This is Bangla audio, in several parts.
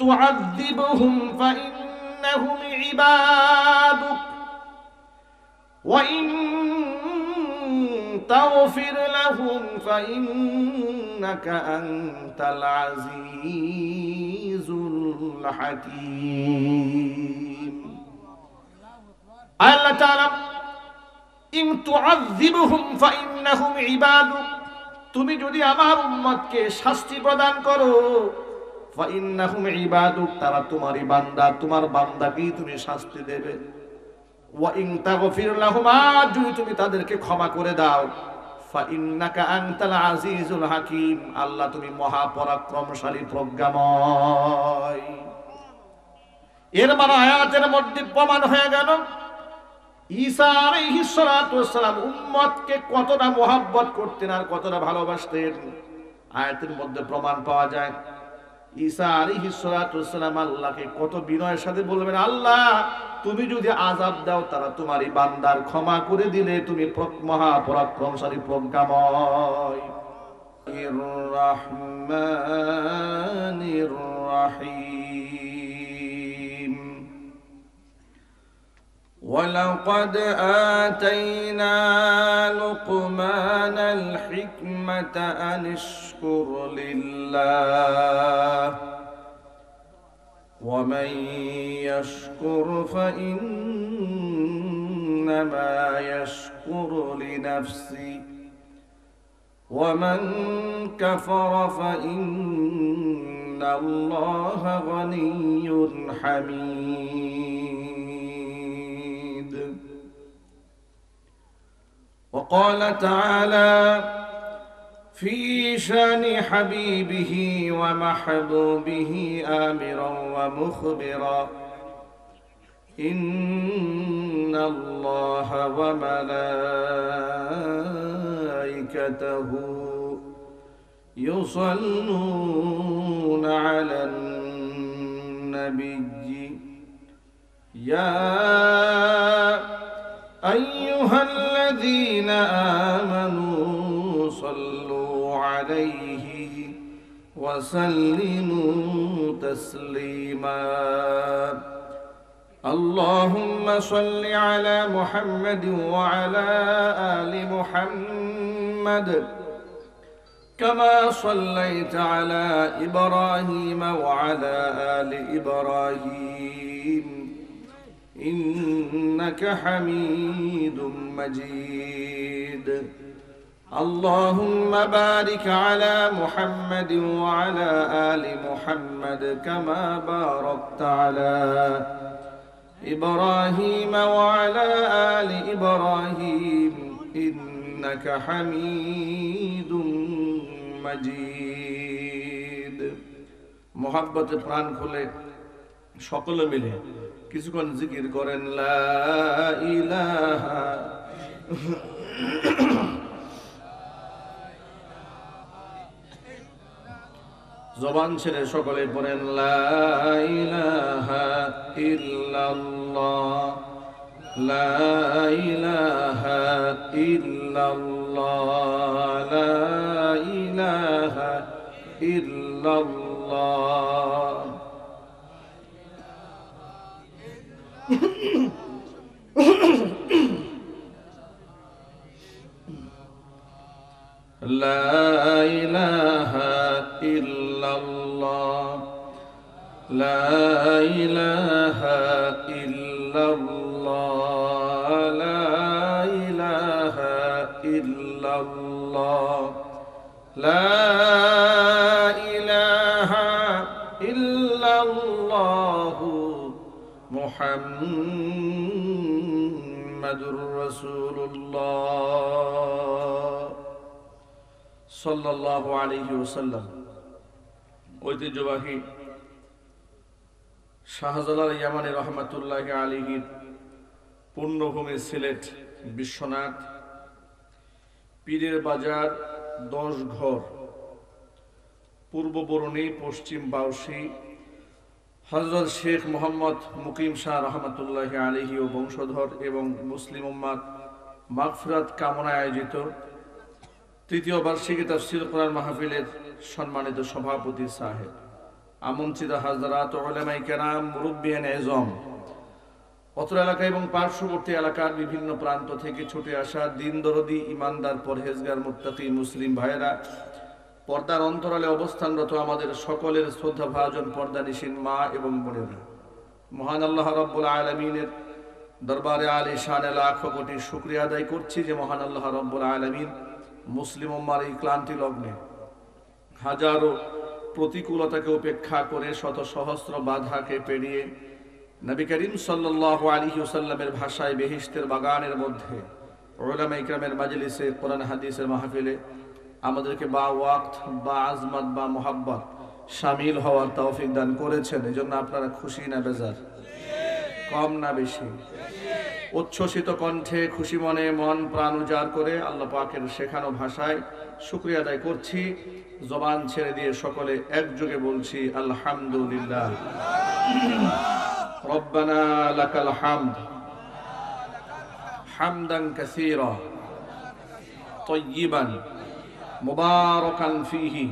তুআযিবহুম ফাইন্নাহুম ইবাদুক ওয়া ইন তাগফির লাহুম ফাইন্নাকা আনতাল আজিজুল হাকীম। আল্লাহ তাআলা ইন তুআযিবহুম ফাইন্নাহুম ইবাদুক, তুমি যদি আমার উম্মতকে শাস্তি প্রদান করো, ফাইন্নাহুম ইবাদুক, তারা তোমারই বান্দা, তোমার বান্দাকেই তুমি শাস্তি দেবে। ওয়া ইন তাগফির লাহুম, যদি তুমি তাদেরকে ক্ষমা করে দাও, ফাইন্নাকা আনতাল আজিজুল হাকীম, আল্লাহ তুমি মহা পরাক্রমশালী প্রজ্ঞাময়। এর মানে আয়াতের মধ্যে প্রমাণ হয়ে গেল ঈসা আলাইহিস সালাতু ওয়াস সালাম উম্মতকে কতটা মহব্বত করতেন আর কতটা ভালোবাসতেন। আয়াতের মধ্যে প্রমাণ পাওয়া যায় ঈসা আলাইহিস সালাতু ওয়াস সালাম আল্লাহকে কত বিনয়ের সাথে বলবেন, আল্লাহ তুমি যদি আযাব দাও তারা তোমারই বান্দার, ক্ষমা করে দিলে তুমি মহা পরাক্রমশালী প্রজ্ঞাময়। ইর রাহমানির রাহিম। ولقد آتينا لقمان الحكمة أن اشكر لله ومن يشكر فإنما يشكر لنفسه ومن كفر فإن الله غني حميد. وقال تعالى في شان حبيبه ومحبوبه آمرا ومخبرا إن الله وملائكته يصلون على النبي يا أيها الذين آمنوا صلوا عليه وسلموا تسليما. اللهم صل على محمد وعلى آل محمد كما صليت على إبراهيم وعلى آل إبراهيم إنك حميد مجيد. اللهم بارك على محمد وعلى آل محمد كما باركت على إبراهيم وعلى آل إبراهيم إنك حميد مجيد. محبت প্রাণ খুলে সকলে মিলে কিছুক্ষণ জিকির করেন লা ইলাহা জবান ছেড়ে সকলে পড়েন লা ইলাহা ইল্লাল্লাহ লা ইলাহা ইল্লাল্লাহ লা ইলাহা ইল্লাল্লাহ. لا إله إلا الله لا إله إلا الله لا إله إلا الله لا إله إلا الله محمد رسول الله সাল্লাল্লাহু আলাইহি ওয়াসাল্লাম। ঐতিহ্যবাহী শাহজালাল ইয়ামানী রহমাতুল্লাহি আলাইহির পূর্ণভূমি সিলেট বিশ্বনাথ, পীরের বাজার 10 ঘর, পূর্ব বরণী, পশ্চিম বাউসী, হযরত শেখ মোহাম্মদ মুকিম শাহ রহমাতুল্লাহি আলাইহি ও বংশধর এবং মুসলিম উম্মাত মাগফিরাত কামনায় আয়োজিত তৃতীয় বার্ষিকী তাফসীর কোরআন মাহফিলের সম্মানিত সভাপতি সাহেব, আমন্ত্রিত হাজরাত, উলামায়ে কেরাম, মুরব্বিয়ানে এজম, অত্র এলাকা এবং পার্শ্ববর্তী এলাকার বিভিন্ন প্রান্ত থেকে ছুটে আসা দিন দরদি, ইমানদার, পরহেজগার, মুত্তাকি মুসলিম ভাইয়েরা, পর্দার অন্তরালে অবস্থানরত আমাদের সকলের শ্রদ্ধাভাজন পর্দানিশীন মা এবং বোনেরা, মহান আল্লাহ রাব্বুল আলামিনের দরবারে আলিশানে লাখো কোটি শুকরিয়া আদায় করছি যে মহান আল্লাহ রাব্বুল আলামিন মুসলিম উম্মার এই ক্লান্তি লগ্নে হাজারো প্রতিকূলতাকে উপেক্ষা করে, শত সহস্র বাধাকে পেরিয়ে নবী করিম সাল্লাল্লাহু আলাইহি ওয়াসাল্লামের ভাষায় বেহেশতের বাগানের মধ্যে উলামায়ে ইকরামের মাজলিসে, কোরআন হাদিসের মাহফিলে আমাদেরকে বা ওয়াক্ত বা আজমত বা মোহাব্বত শামিল হওয়ার তৌফিক দান করেছেন। এজন্য আপনারা খুশি না বেজার? কম না বেশি? উচ্ছ্বসিত কণ্ঠে, খুশি মনে, মন প্রাণ উজাড় করে আল্লাহ পাকের শেখানো ভাষায় শুকরিয়া আদায় করছি। জবান ছেড়ে দিয়ে সকলে একযোগে বলছি আলহামদুলিল্লাহ। রব্বানা লাকাল হামদ হামদান কাসীরা তাইয়িবান মুবারাকান ফীহি।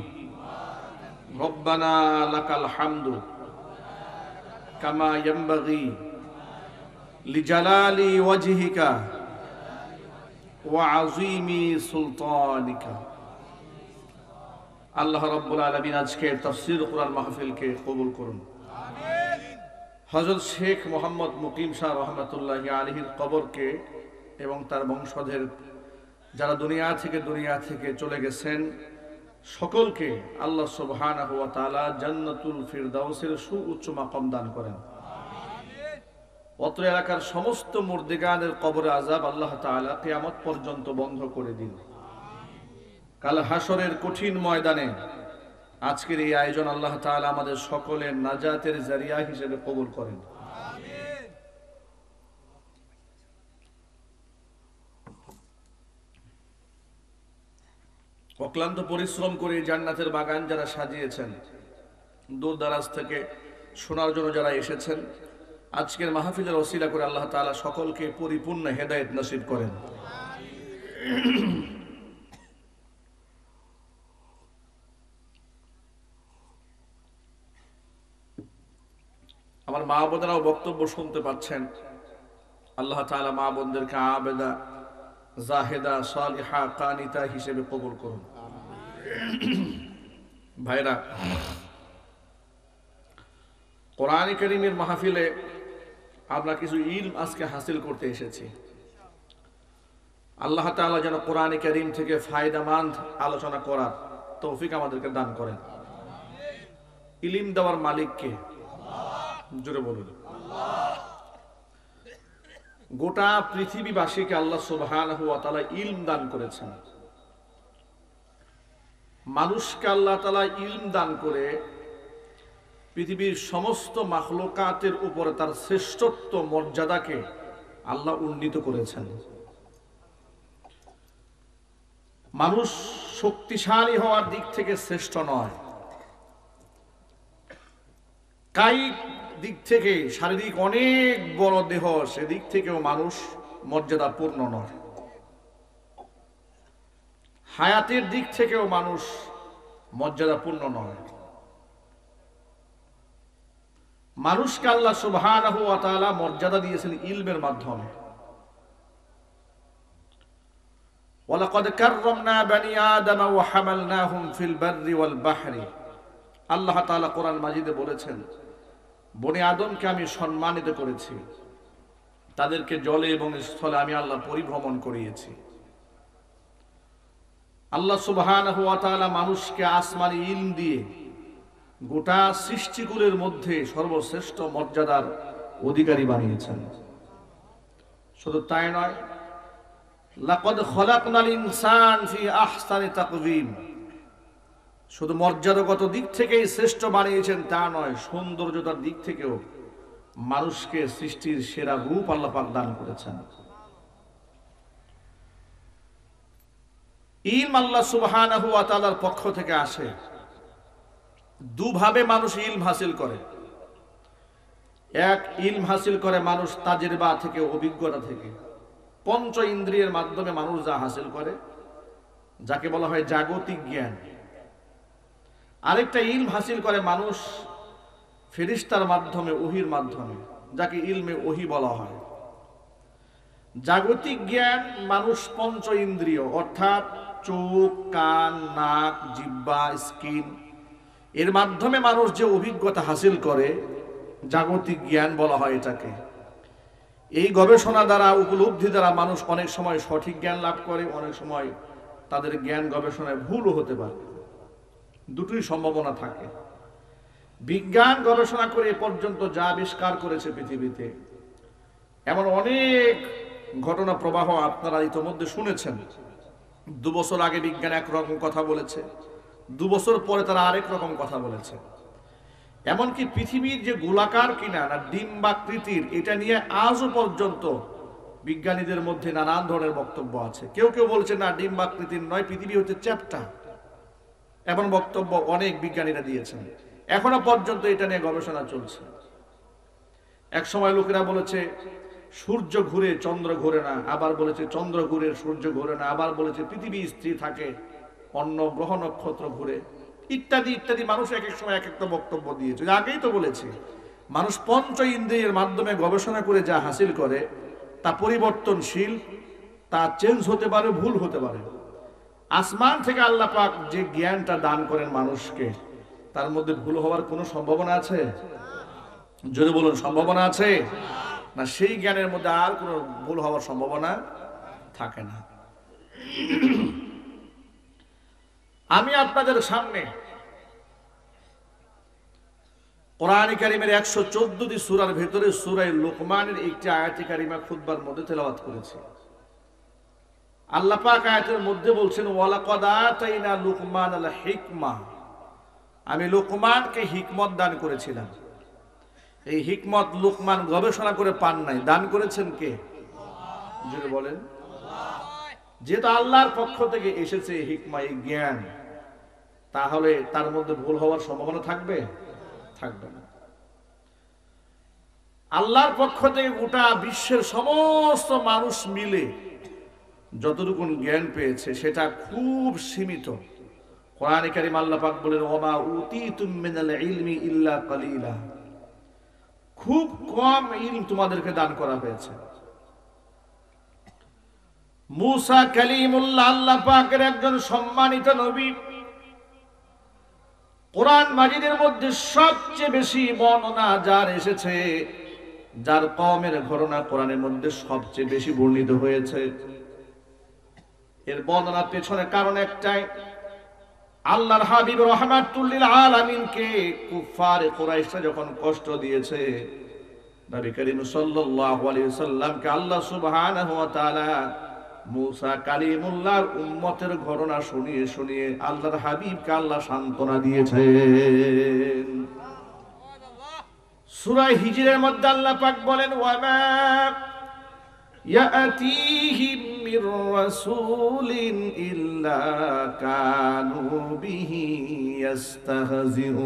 রব্বানা লাকাল হামদু কামা ইয়ানবাগী লিজালালি ওয়াজহিকা ওয়া আযীমি সুলতানিকা। আল্লাহ রাব্বুল আলামিন আজকে তাফসীর কোরআন মাহফিলকে কবুল করুন। হযরত শেখ মোহাম্মদ মুকিম শাহ রহমাতুল্লাহি আলাইহির কবরকে এবং তার বংশধর যারা দুনিয়া থেকে চলে গেছেন সকলকে আল্লাহ সুবহানাহু ওয়া তাআলা জান্নাতুল ফিরদাউসের সুউচ্চ মাকাম দান করেন। অত্র এলাকার সমস্ত মুর্দিগানের কবরে আযাব আল্লাহ তাআলা কিয়ামত পর্যন্ত বন্ধ করে দিন। কাল হাসরের কঠিন ময়দানে আজকের এই আয়োজন আল্লাহ তাআলা আমাদের সকলের নাজাতের জারিয়া হিসেবে কবুল করেন। অক্লান্ত পরিশ্রম করে জান্নাতের বাগান যারা সাজিয়েছেন, দূর দারাজ থেকে শোনার জন্য যারা এসেছেন, আজকের মাহফিলের ওসিলা করে আল্লাহ তাআলা সকলকে পরিপূর্ণ হেদায়েত নসিব করেন। আমার মা বোনেরাও বক্তব্য শুনতে পাচ্ছেন। আল্লাহ তাআলা মা বোনদেরকে আবেদা, জাহেদা, সালিহা, কানিতা হিসেবে কবুল করুন। ভাইরা, কোরআন কারীমের মাহফিলে আমরা কিছু ইলম আজকে হাসিল করতে এসেছি। আল্লাহ তাআলা যেন কোরআন কারীম থেকে ফায়দামন্দ আলোচনা করার তৌফিক আমাদেরকে দান করেন। ইলম দেওয়ার মালিক কে? জোরে বলুন। গোটা পৃথিবীবাসীকে আল্লাহ সুবহানাহু ওয়া তাআলা ইলম দান করেছেন। মানুষকে আল্লাহ তাআলা ইলম দান করে পৃথিবীর সমস্ত মাখলুকাতের উপরে তার শ্রেষ্ঠত্ব মর্যাদাকে আল্লাহ উন্নীত করেছেন। মানুষ শক্তিশালী হওয়ার দিক থেকে শ্রেষ্ঠ নয়, কায়িক দিক থেকে শারীরিক অনেক বড় দেহ, সেদিক থেকেও মানুষ মর্যাদাপূর্ণ নয়। হায়াতের দিক থেকেও মানুষ মর্যাদাপূর্ণ নয়। মানুষকে আল্লাহ সুবহানাহু ওয়া তাআলা মর্যাদা দিয়েছেন ইলমের মাধ্যমে। ওয়ালাকাদ কাররামনা বানি আদম ওয়া হামালনাহুম ফিল বাররি ওয়াল বাহরি। আল্লাহ তাআলা কোরআন মাজিদে বলেছেন, বনি আদমকে আমি সম্মানিত করেছি, তাদেরকে জলে এবং স্থলে আমি আল্লাহ পরিভ্রমণ করিয়েছি। আল্লাহ সুবহানাহু ওয়া তাআলা মানুষকে আসমানি ইলম দিয়ে গোটা সৃষ্টিকুলের মধ্যে সর্বশ্রেষ্ঠ মর্যাদার অধিকারী বানিয়েছেন। শুধু তাই নয়, লাকাদ খলাকনাল ইনসান ফি আহসানি তাকওয়িম। শুধু মর্যাদাগত দিক থেকেই শ্রেষ্ঠ বানিয়েছেন তা নয়, সৌন্দর্যতার দিক থেকেও মানুষকে সৃষ্টির সেরা রূপ আল্লাহ পাক দান করেছেন। ইলম আল্লাহ সুবহানাহু ওয়া তাআলার পক্ষ থেকে আসে। দুভাবে মানুষ ইলম হাসিল করে। এক, ইলম হাসিল করে মানুষ তাজরিবা থেকে, অভিজ্ঞতা থেকে, পঞ্চ ইন্দ্রিয়ের মাধ্যমে মানুষ যা হাসিল করে, যাকে বলা হয় জাগতিক জ্ঞান। আরেকটা ইলম হাসিল করে মানুষ ফেরেশতার মাধ্যমে, ওহীর মাধ্যমে, যাকে ইলমে ওহী বলা হয়। জাগতিক জ্ঞান মানুষ পঞ্চ ইন্দ্রিয় অর্থাৎ চোখ, কান, নাক, জিহ্বা, স্কিন, এর মাধ্যমে মানুষ যে অভিজ্ঞতা হাসিল করে জাগতিক জ্ঞান বলা হয় এটাকে। এই গবেষণা দ্বারা, উপলব্ধি দ্বারা মানুষ অনেক সময় সঠিক জ্ঞান লাভ করে, অনেক সময় তাদের জ্ঞান গবেষণায় ভুলও হতে পারে, দুটোই সম্ভাবনা থাকে। বিজ্ঞান গবেষণা করে এ পর্যন্ত যা আবিষ্কার করেছে পৃথিবীতে, এমন অনেক ঘটনা প্রবাহ আপনারা ইতোমধ্যে শুনেছেন। 2 বছর আগে বিজ্ঞান একরকম কথা বলেছে, 2 বছর পরে তারা আরেক রকম কথা বলেছে। এমনকি পৃথিবীর যে গোলাকার কিনা না ডিম্বাকৃতির, এটা নিয়ে আজও পর্যন্ত বিজ্ঞানীদের মধ্যে নানান ধরনের বক্তব্য আছে। কেউ কেউ বলছে না, ডিম্বাকৃতির নয়, পৃথিবী হচ্ছে চ্যাপ্টা। এমন বক্তব্য অনেক বিজ্ঞানীরা দিয়েছেন। এখনো পর্যন্ত এটা নিয়ে গবেষণা চলছে। এক সময় লোকেরা বলেছে সূর্য ঘুরে চন্দ্র ঘুরে না, আবার বলেছে চন্দ্র ঘুরে সূর্য ঘুরে না, আবার বলেছে পৃথিবী স্থির থাকে, অন্য গ্রহ নক্ষত্র ঘুরে, ইত্যাদি ইত্যাদি। মানুষ এক এক সময় এক একটা বক্তব্য দিয়েছে। আগেই তো বলেছি, মানুষ পঞ্চ ইন্দ্রিয়ের মাধ্যমে গবেষণা করে যা হাসিল করে তা পরিবর্তনশীল, তা চেঞ্জ হতে পারে, ভুল হতে পারে। আসমান থেকে আল্লাহ পাক যে জ্ঞানটা দান করেন মানুষকে, তার মধ্যে ভুল হওয়ার কোনো সম্ভাবনা আছে? যদি বলুন, সম্ভাবনা আছে না? সেই জ্ঞানের মধ্যে আর কোনো ভুল হওয়ার সম্ভাবনা থাকে না। আমি আপনাদের সামনে কোরআন কারীমের 114টি সূরার ভেতরে সূরা লুকমানের একটি আয়াতে কারিমা খুতবার মধ্যে তেলাওয়াত করেছি। আল্লাহ পাক আয়াতের মধ্যে বলছেন, ওয়ালাকাদ আতাইনা লুকমানাল হিকমা, আমি লুকমানকে হিকমত দান করেছিলাম। এই হিকমত লুকমান গবেষণা করে পান নাই, দান করেছেন কে? যদি বলেন, যেহেতু আল্লাহর পক্ষ থেকে এসেছে হিকমা, এই জ্ঞান, তাহলে তার মধ্যে ভুল হওয়ার সম্ভাবনা থাকবে? থাকবে না। আল্লাহর পক্ষ থেকে গোটা বিশ্বের সমস্ত মানুষ মিলে যতটুকু জ্ঞান পেয়েছে সেটা খুব সীমিত। কোরআনে কারীম আল্লাহ পাক বলেন, ওমা উতীতুম মিনাল ইলমি ইল্লা কালিলা, খুব কম ইলম তোমাদেরকে দান করা হয়েছে। মূসা কালিমুল্লাহ আল্লাহ পাকের একজন সম্মানিত নবী। কোরআন মাজিদের মধ্যে সবচেয়ে বেশি বর্ণনা যার এসেছে, যার কওমের ঘটনা কোরআনের মধ্যে সবচেয়ে বেশি বর্ণিত হয়েছে, এর বর্ণনার পেছনে কারণ একটাই, আল্লাহর হাবিব রাহমাতুল লিল আলামিনকে কুফারে কুরাইশরা যখন কষ্ট দিয়েছে, নবী করিম সাল্লাল্লাহু আলাইহি ওয়াসাল্লামকে আল্লাহ সুবহানাহু ওয়া তাআলা মূসা কালিমুল্লাহর উম্মতের ঘটনা শুনিয়ে শুনিয়ে আল্লাহর হাবিবকে আল্লাহ সান্ত্বনা দিয়েছেন। সূরা হিজরের মধ্যে আল্লাহ পাক বলেন, ওয়ামা ইয়াতিহিম মির রাসূলিন ইল্লা কানু বিহি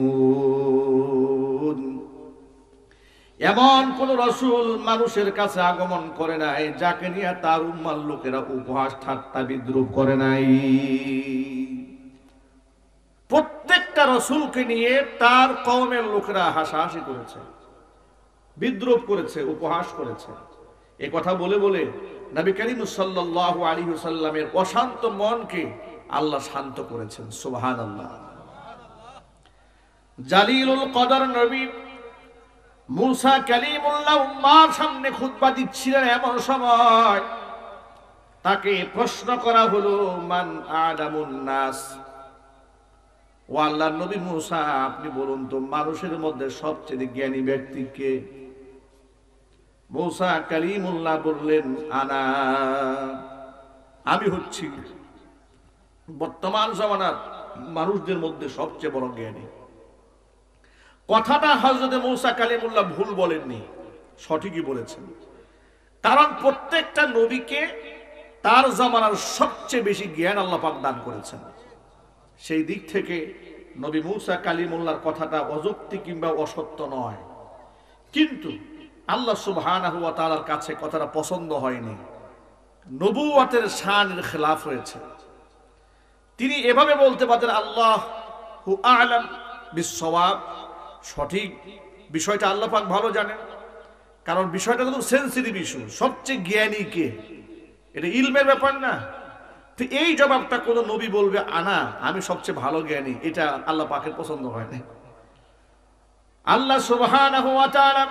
ইস্তাহজিউন, এমন কোন রাসূল মানুষের কাছে আগমন করে নাই যাকে নিয়ে তার উম্মার লোকেরা উপহাস ঠাট্টা বিদ্রুপ করে নাই। প্রত্যেকটা রাসূলকে নিয়ে তার কওমের লোকেরা হাসাহাসি করেছে, বিদ্রুপ করেছে, উপহাস করেছে। এই কথা বলে বলে নবী করিম সাল্লাল্লাহু আলাইহি ওয়াসাল্লামের অশান্ত মনকে আল্লাহ শান্ত করেছেন। সুবহানাল্লাহ। জালিলুল কদর নবী মূসা কালিমুল্লাহ উম্মার সামনে খুতবা দিচ্ছিলেন, এমন সময় তাকে প্রশ্ন করা হলো, মান আলামুন নাস, ও আল্লাহর নবী মূসা আপনি বলুন তো মানুষের মধ্যে সবচেয়ে জ্ঞানী ব্যক্তি কে? মূসা কালিমুল্লাহ বললেন, আনা, আমি হচ্ছি বর্তমান জামানার মানুষদের মধ্যে সবচেয়ে বড় জ্ঞানী। কথাটা হযরত মূসা কালিমুল্লাহ ভুল বলেননি, সঠিকই বলেছেন। কারণ প্রত্যেকটা নবীকে তার জামানার সবচেয়ে বেশি জ্ঞান আল্লাহ পাক দান করেছেন। সেই দিক থেকে নবী মূসা কালিমুল্লাহর কথাটা অযৌক্তিক কিংবা অসত্য নয়, কিন্তু আল্লাহ সুবহানাহু ওয়া তাআলার কাছে কথাটা পছন্দ হয়নি। নবুয়তের শানের খেলাফ হয়েছে। তিনি এভাবে বলতে পারতেন, আল্লাহু আ'লাম বিস-সাওয়াব, সঠিক বিষয়টা আল্লাহ পাক ভালো জানেন, কারণ বিষয়টা কিন্তু সেন্সিটিভ ইস্যু। সবচেয়ে জ্ঞানী কে? এটা ইলমের ব্যাপার না। তো এই জবাবটা কোনো নবী বলবে আমি সবচেয়ে ভালো জ্ঞানী, এটা আল্লাহ পাকের পছন্দ হয় না। আল্লাহ সুবহানাহু ওয়া তাআলা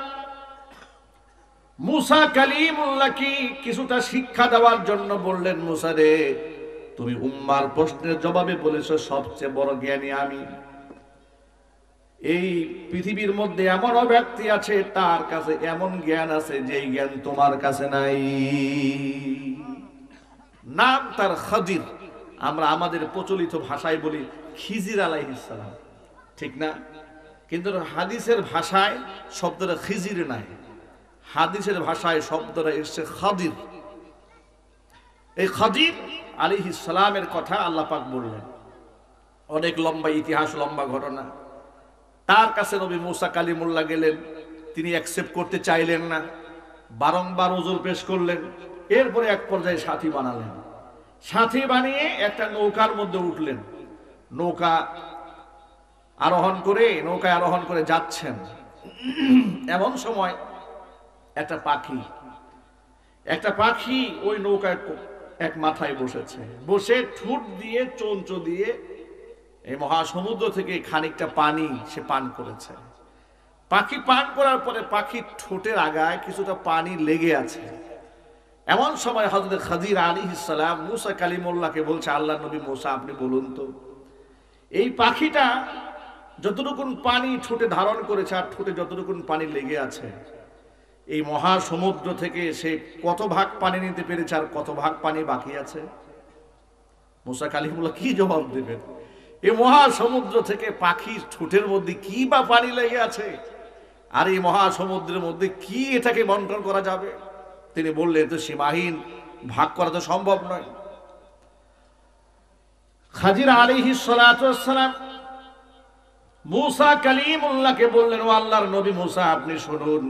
মুসা কালিমুল্লাহকে কিছুটা শিক্ষা দেওয়ার জন্য বললেন, মুসা রে, তুমি উম্মার প্রশ্নের জবাবে বলেছো সবচেয়ে বড় জ্ঞানী আমি। এই পৃথিবীর মধ্যে এমনও ব্যক্তি আছে তার কাছে এমন জ্ঞান আছে যে জ্ঞান তোমার কাছে নাই। নাম তার খাদির। আমরা আমাদের প্রচলিত ভাষায় বলি খিজির আলাইহিস সালাম, ঠিক না? কিন্তু হাদিসের ভাষায় শব্দটা খিজির নাই, হাদিসের ভাষায় শব্দটা এসছে খাদির। এই খাদির আলাইহিস সালামের কথা আল্লাহ পাক বললেন। অনেক লম্বা ইতিহাস, লম্বা ঘটনা। তার কাছে নবী মুসা কালিমুল্লাহ গেলেন, তিনি অ্যাকসেপ্ট করতে চাইলেন না, বারংবার উযর পেশ করলেন। এরপরে এক পর্যায়ে সাথী বানালেন। সাথী বানিয়ে একটা নৌকার মধ্যে উঠলেন। নৌকায় আরোহণ করে যাচ্ছেন। এমন সময় একটা পাখি ওই নৌকায় এক মাথায় বসেছে। বসে ঠোঁট দিয়ে চঞ্চ দিয়ে এই মহাসমুদ্র থেকে খানিকটা পানি সে পান করেছে। পাখি পান করার পরে পাখির ঠোঁটের আগায় কিছুটা পানি লেগে আছে। এমন সময় হযরত খাদির আলাইহিস সালাম মুসা কালিমুল্লাহকে বলছে, আল্লাহ নবী মুসা, আপনি বলুন তো, এই পাখিটা যতটুকু পানি ঠোঁটে ধারণ করেছে আর ঠোঁটে যতটুকু পানি লেগে আছে, এই মহাসমুদ্র থেকে সে কত ভাগ পানি নিতে পেরেছে আর কত ভাগ পানি বাকি আছে? মুসা কালিমুল্লাহ কি জবাব দেবেন? এই মহাসমুদ্র থেকে পাখির ঠোঁটের মধ্যে কি বা পানি লেগে আছে, আর এই মহাসমুদ্রের মধ্যে কি এটাকে বন্টন করা যাবে? তিনি বললেন, তো সীমাহীন, ভাগ করা তো সম্ভব নয়। খাদির আলাইহিস সালাতু ওয়াস সালাম মুসা কালিমুল্লাহকে বললেন, ও আল্লাহর নবী মুসা, আপনি শুনুন,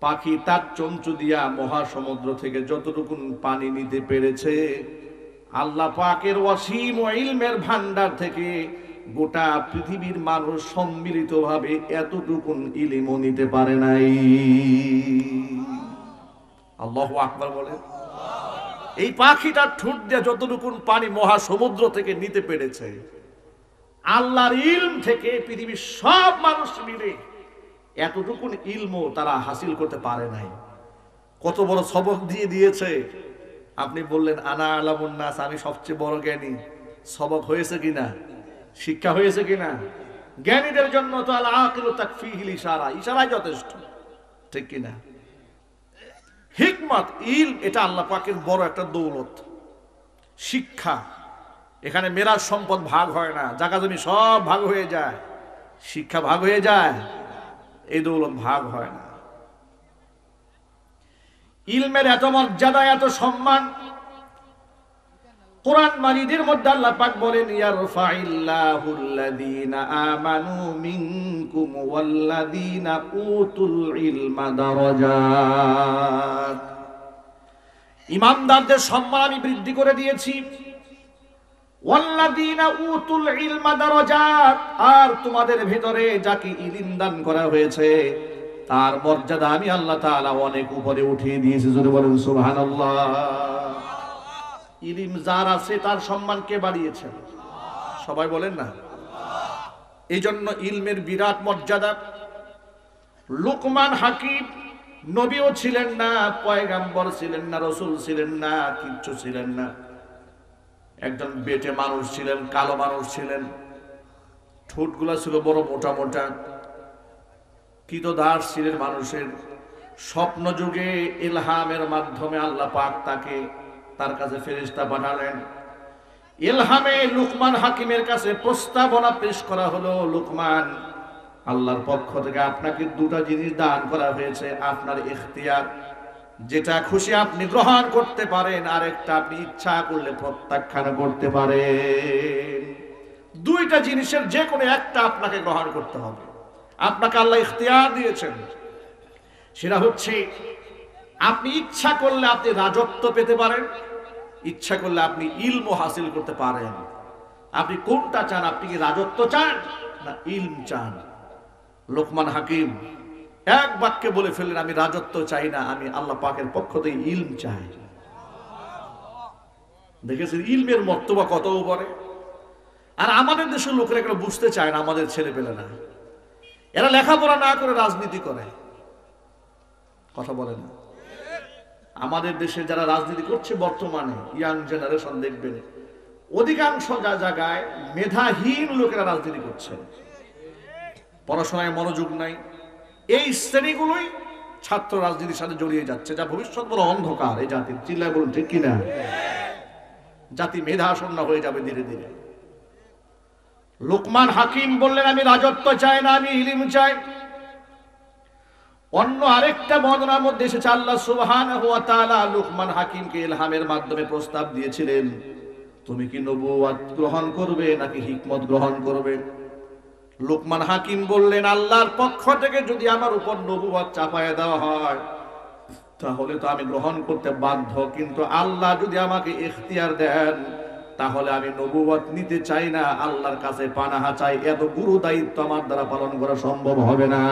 পাখি তার চঞ্চু দিয়া মহাসমুদ্র থেকে যতটুকু পানি নিতে পেরেছে, আল্লাহ পাকের অসীম ইলমের ভান্ডার থেকে গোটা পৃথিবীর মানুষ সম্মিলিতভাবে এতটুকু ইলমও নিতে পারে নাই। আল্লাহু আকবার বলে। এই পাখিটার ঠোঁট দিয়ে যতটুকু পানি মহাসমুদ্র থেকে নিতে পেরেছে, আল্লাহর ইলম থেকে পৃথিবীর সব মানুষ মিলে এতটুকু ইলমও তারা হাসিল করতে পারে নাই। কত বড় সবক দিয়ে দিয়েছে। আপনি বললেন আনা আলামুন নাস, আমি সবচেয়ে বড় জ্ঞানী। সবক হয়েছে কিনা? শিক্ষা হয়েছে কিনা? জ্ঞানীদের জন্য তো আল আকিলু তাকফিহিল ইশারা, ইশারাই যথেষ্ট, ঠিক কিনা? হিকমত, ইলম, এটা আল্লাহ পাকের বড় একটা দৌলত। শিক্ষা, এখানে মেরাজ সম্পদ ভাগ হয় না, জায়গা জমি সব ভাগ হয়ে যায়, শিক্ষা ভাগ হয়ে যায়, এই দৌলত ভাগ হয় না। ইলমের এত মর্যাদা, এত সম্মান। কোরআন মাজিদের মধ্যে আল্লাহ পাক বলেন, ইয়ারফাইল্লাহুল্লাযীনা আমানু মিনকুম ওয়াল্লাযীনা উতুল ইলমা দারাজাত। ঈমানদারদের সম্মান আমি বৃদ্ধি করে দিয়েছি। ওয়াল্লাযীনা উতুল ইলমা দারাজাত, আর তোমাদের ভিতরে যাকে ইলম দান করা হয়েছে তার মর্যাদা আমি আল্লাহ তাআলা অনেক উপরে উঠিয়ে দিয়েছি। জোরে বলেন সুবহানাল্লাহ। ইলম যার আছে তার সম্মান কে বাড়িয়েছেন? সবাই বলেন না। এই জন্য ইলমের বিরাট মর্যাদা। লুকমান হাকিম নবীও ছিলেন না, পয়গাম্বর ছিলেন না, রাসূল ছিলেন না, কিচ্ছু ছিলেন না। একজন বেটে মানুষ ছিলেন, কালো মানুষ ছিলেন, ঠোঁটগুলা ছিল বড় মোটা মোটা, কৃতদাস ছিলেন মানুষের। স্বপ্ন যুগে ইলহামের মাধ্যমে আল্লাহ পাক তার কাছে ফেরেশতা পাঠালেন। ইলহামে লুকমান হাকিমের কাছে প্রস্তাবনা পেশ করা হলো, লুকমান, আল্লাহর পক্ষ থেকে আপনাকে দুটা জিনিস দান করা হয়েছে, আপনার ইখতিয়ার, যেটা খুশি আপনি গ্রহণ করতে পারেন, আর একটা আপনি ইচ্ছা করলে প্রত্যাখ্যান করতে পারেন। দুইটা জিনিসের যে কোনো একটা আপনাকে গ্রহণ করতে হবে। আপনাকে আল্লাহ ইখতিয়ার দিয়েছেন, সেটা হচ্ছে আপনি ইচ্ছা করলে আপনি রাজত্ব পেতে পারেন, ইচ্ছা করলে আপনি ইলম হাসিল করতে পারেন। আপনি কোনটা চান? আপনি কি রাজত্ব চান না ইলম চান? লোকমান হাকিম এক বাক্যে বলে ফেললেন, আমি রাজত্ব চাই না, আমি আল্লাহ পাকের পক্ষ থেকে ইলম চাই। দেখেছেন ইলমের মর্তবা কত উপরে। আর আমাদের দেশের লোকেরা এগুলো বুঝতে চায় না, আমাদের ছেলে পেলে না, এরা লেখাপড়া না করে রাজনীতি করে, কথা বলে না। আমাদের দেশে যারা রাজনীতি করছে বর্তমানে ইয়াং জেনারেশন, দেখবেন অধিকাংশ জায়গায় মেধাহীন লোকেরা রাজনীতি করছে, পড়াশোনায় মনোযোগ নাই। এই শ্রেণীগুলোই ছাত্র রাজনীতির সাথে জড়িয়ে যাচ্ছে, যা ভবিষ্যৎ বড় অন্ধকার এই জাতির। চিল্লায় বলুন ঠিক কিনা? জাতি মেধাশূন্য হয়ে যাবে ধীরে ধীরে। লোকমান হাকিম বললেন, আমি রাজত্ব চাই না, আমি ইলম চাই। অন্য আরেকটা বর্ণনার মধ্যে এসেছে আল্লাহ সুবহানাহু ওয়া তাআলা লোকমান হাকিমকে ইলহামের মাধ্যমে প্রস্তাব দিয়েছিলেন, তুমি কি নবুয়ত গ্রহণ করবে নাকি হিকমত গ্রহণ করবে? লোকমান হাকিম বললেন, আল্লাহর পক্ষ থেকে যদি আমার উপর নবুয়ত চাপায় দেওয়া হয় তাহলে তো আমি গ্রহণ করতে বাধ্য, কিন্তু আল্লাহ যদি আমাকে ইখতিয়ার দেন তাহলে আমি নবুয়ত নিতে চাই না, আল্লাহর কাছে পানাহা চাই। এত গুরু দায়িত্ব আমার দ্বারা পালন করা সম্ভব হবে না।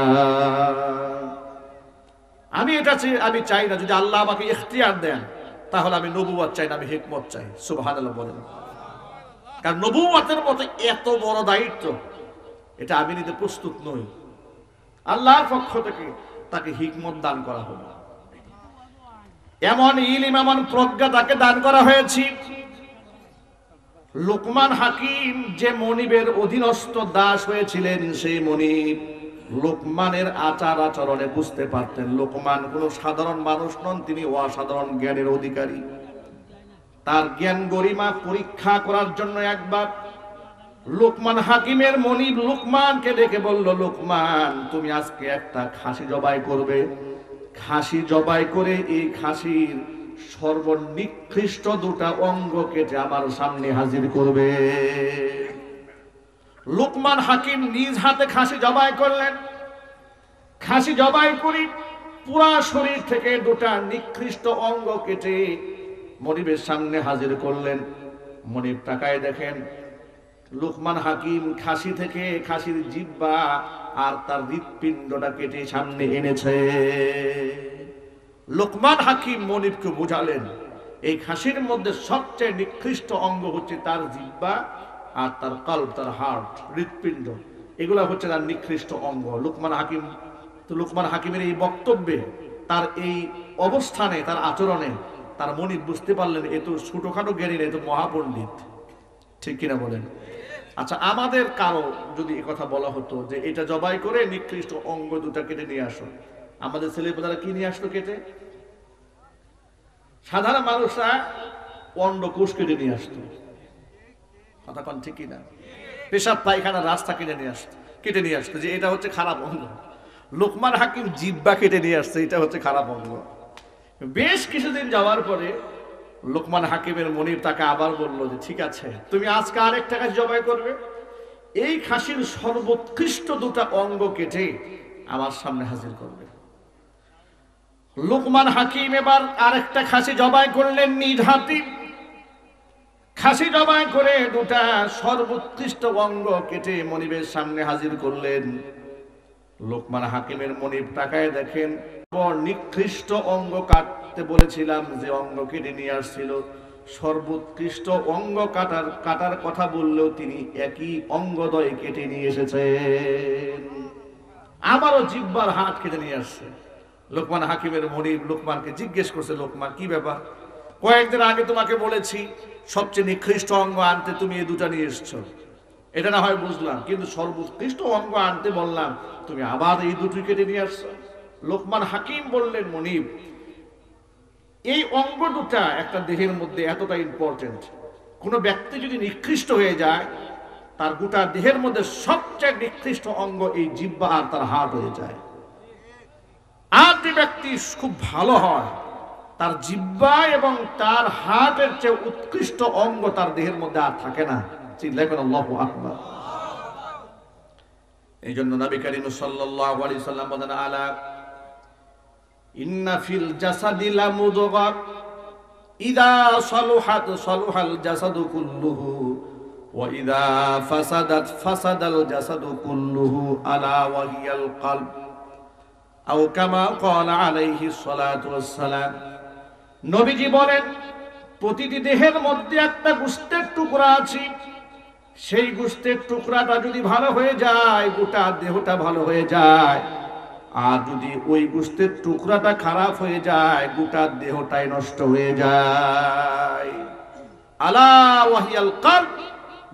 আমি চাই না, যদি আল্লাহ আমাকে ইখতিয়ার দেন তাহলে আমি নবুয়ত চাই না, আমি হিকমত চাই। সুবহানাল্লাহ বলেন। কারণ নবুয়তের মতো এত বড় দায়িত্ব এটা আমি নিতে প্রস্তুত নই। আল্লাহর পক্ষ থেকে তাকে হিকমত দান করা হলো, এমন ইলম এমন প্রজ্ঞা তাকে দান করা হয়েছে। লোকমান হাকিম যে মনিবের অধীনস্থ দাস হয়েছিলেন, সেই মনিব লোকমানের আচার আচরণে বুঝতে পারতেন লোকমান কোনো সাধারণ মানুষ নন, তিনি অসাধারণ জ্ঞানের অধিকারী। তার জ্ঞান গরিমা পরীক্ষা করার জন্য একবার লোকমান হাকিমের মনিব লোকমানকে ডেকে বলল, লোকমান তুমি আজকে একটা খাসি জবাই করবে। খাসি জবাই করে এই খাসির সর্বনিকৃষ্ট দুটা অঙ্গ কেটে আমার সামনে হাজির করবে। লোকমান হাকিম নিজ হাতে খাসি জবাই করলেন। খাসি জবাই করে পুরা শরীর থেকে দুটা নিকৃষ্ট অঙ্গ কেটে মনিবের সামনে হাজির করলেন। মনিব তাকায় দেখেন লোকমান হাকিম খাসি থেকে খাসির জিহ্বা আর তার হৃৎপিণ্ডটা কেটে সামনে এনেছে। লোকমান হাকিম মনিবকে বুঝালেন, এই খাসির মধ্যে সবচেয়ে নিকৃষ্ট অঙ্গ হচ্ছে তার জিহ্বা আর তার কল্ব, তার হার্ট, হৃৎপিণ্ড, এগুলা হচ্ছে তার নিকৃষ্ট অঙ্গ। লোকমান হাকিমের এই বক্তব্যে, তার এই অবস্থানে, তার আচরণে তার মনিব বুঝতে পারলেন এ তো ছোটখাটো জ্ঞানী, এ তো মহাপণ্ডিত। ঠিক কিনা বলেন? আচ্ছা, আমাদের কারো যদি কথা বলা হতো যে এটা জবাই করে নিকৃষ্ট অঙ্গ দুটা কেটে নিয়ে আসো, আমাদের ছেলেপেলেরা কি নিয়ে আসতো কেটে? সাধারণ মানুষরা অন্ডকোষ কেটে নিয়ে আসতো, কথা কন ঠিক কিনা? পেশাব পায়খানার রাস্তা কেটে নিয়ে আসতো যে এটা হচ্ছে খারাপ অঙ্গ। লোকমান হাকিম জিহ্বা কেটে নিয়ে আসছে, এটা হচ্ছে খারাপ অঙ্গ। বেশ কিছুদিন যাওয়ার পরে লোকমান হাকিমের মনিব তাকে আবার বলল যে ঠিক আছে, তুমি আজকে আরেকটা খাসি জবাই করবে, এই খাসির সর্বোৎকৃষ্ট দুটা অঙ্গ কেটে আমার সামনে হাজির করবে। লোকমান হাকিম এবার আরেকটা খাসি জবাই করলেন নিজ হাতে। খাসি জবাই করে দুটা সর্বোৎকৃষ্ট অঙ্গ কেটে মনিবের সামনে হাজির করলেন। লোকমান হাকিমের মনিব তাকায় দেখেন নিকৃষ্ট অঙ্গ কাটতে বলেছিলাম, যে অঙ্গ কেটে নিয়ে আসছিল সর্বোৎকৃষ্ট অঙ্গ কাটার কথা বললেও তিনি একই অঙ্গদ্বয় কেটে নিয়ে এসেছেন। আবারও জিহ্বার হাত কেটে নিয়ে আসছে। লোকমান হাকিমের মনিব লোকমানকে জিজ্ঞেস করছে, লোকমান কি ব্যাপার? কয়েকদিন আগে তোমাকে বলেছি সবচেয়ে নিকৃষ্ট অঙ্গ আনতে, তুমি এই দুটা নিয়ে এসছো। এটা না হয় বুঝলাম, কিন্তু সর্বোৎকৃষ্ট অঙ্গ আনতে বললাম, তুমি আবার এই দুটি কেটে নিয়ে আসছো। লোকমান হাকিম বললেন, মনিব এই অঙ্গ দুটা একটা দেহের মধ্যে এতটা ইম্পর্টেন্ট, কোন ব্যক্তি যদি নিকৃষ্ট হয়ে যায় তার গোটা দেহের মধ্যে সবচেয়ে নিকৃষ্ট অঙ্গ এই জিহ্বা আর তার হার্ট হয়ে যায়। আর যে ব্যক্তি খুব ভালো হয় তার জিহ্বা এবং তার হার্টের চেয়ে উৎকৃষ্ট অঙ্গ তার দেহের মধ্যে আর থাকে না। চিল্লায় বলেন আল্লাহু আকবার। এই জন্য নবী করিম সাল্লাল্লাহু আলাইহি সাল্লাম বলেন, আলা ইন্না ফিল জাসাদি লামুদগা ইদা সালুহাত সালুহাল জাসাদু কুল্লুহু وإذا فسدت فسد الجسد كله ألا وهي القلب أو كما قال عليه الصلاة والسلام নবীজি বলেন প্রতিটি দেহের মধ্যে একটা গোশতের টুকরা আছে সেই গোশতের টুকরাটা যদি ভালো হয়ে যায় গোটা দেহটা ভালো হয়ে যায় আর যদি ওই গোশতের টুকরাটা খারাপ হয়ে যায় গোটা দেহটাই নষ্ট হয়ে যায় আলা ওয়াহিয়াল কলব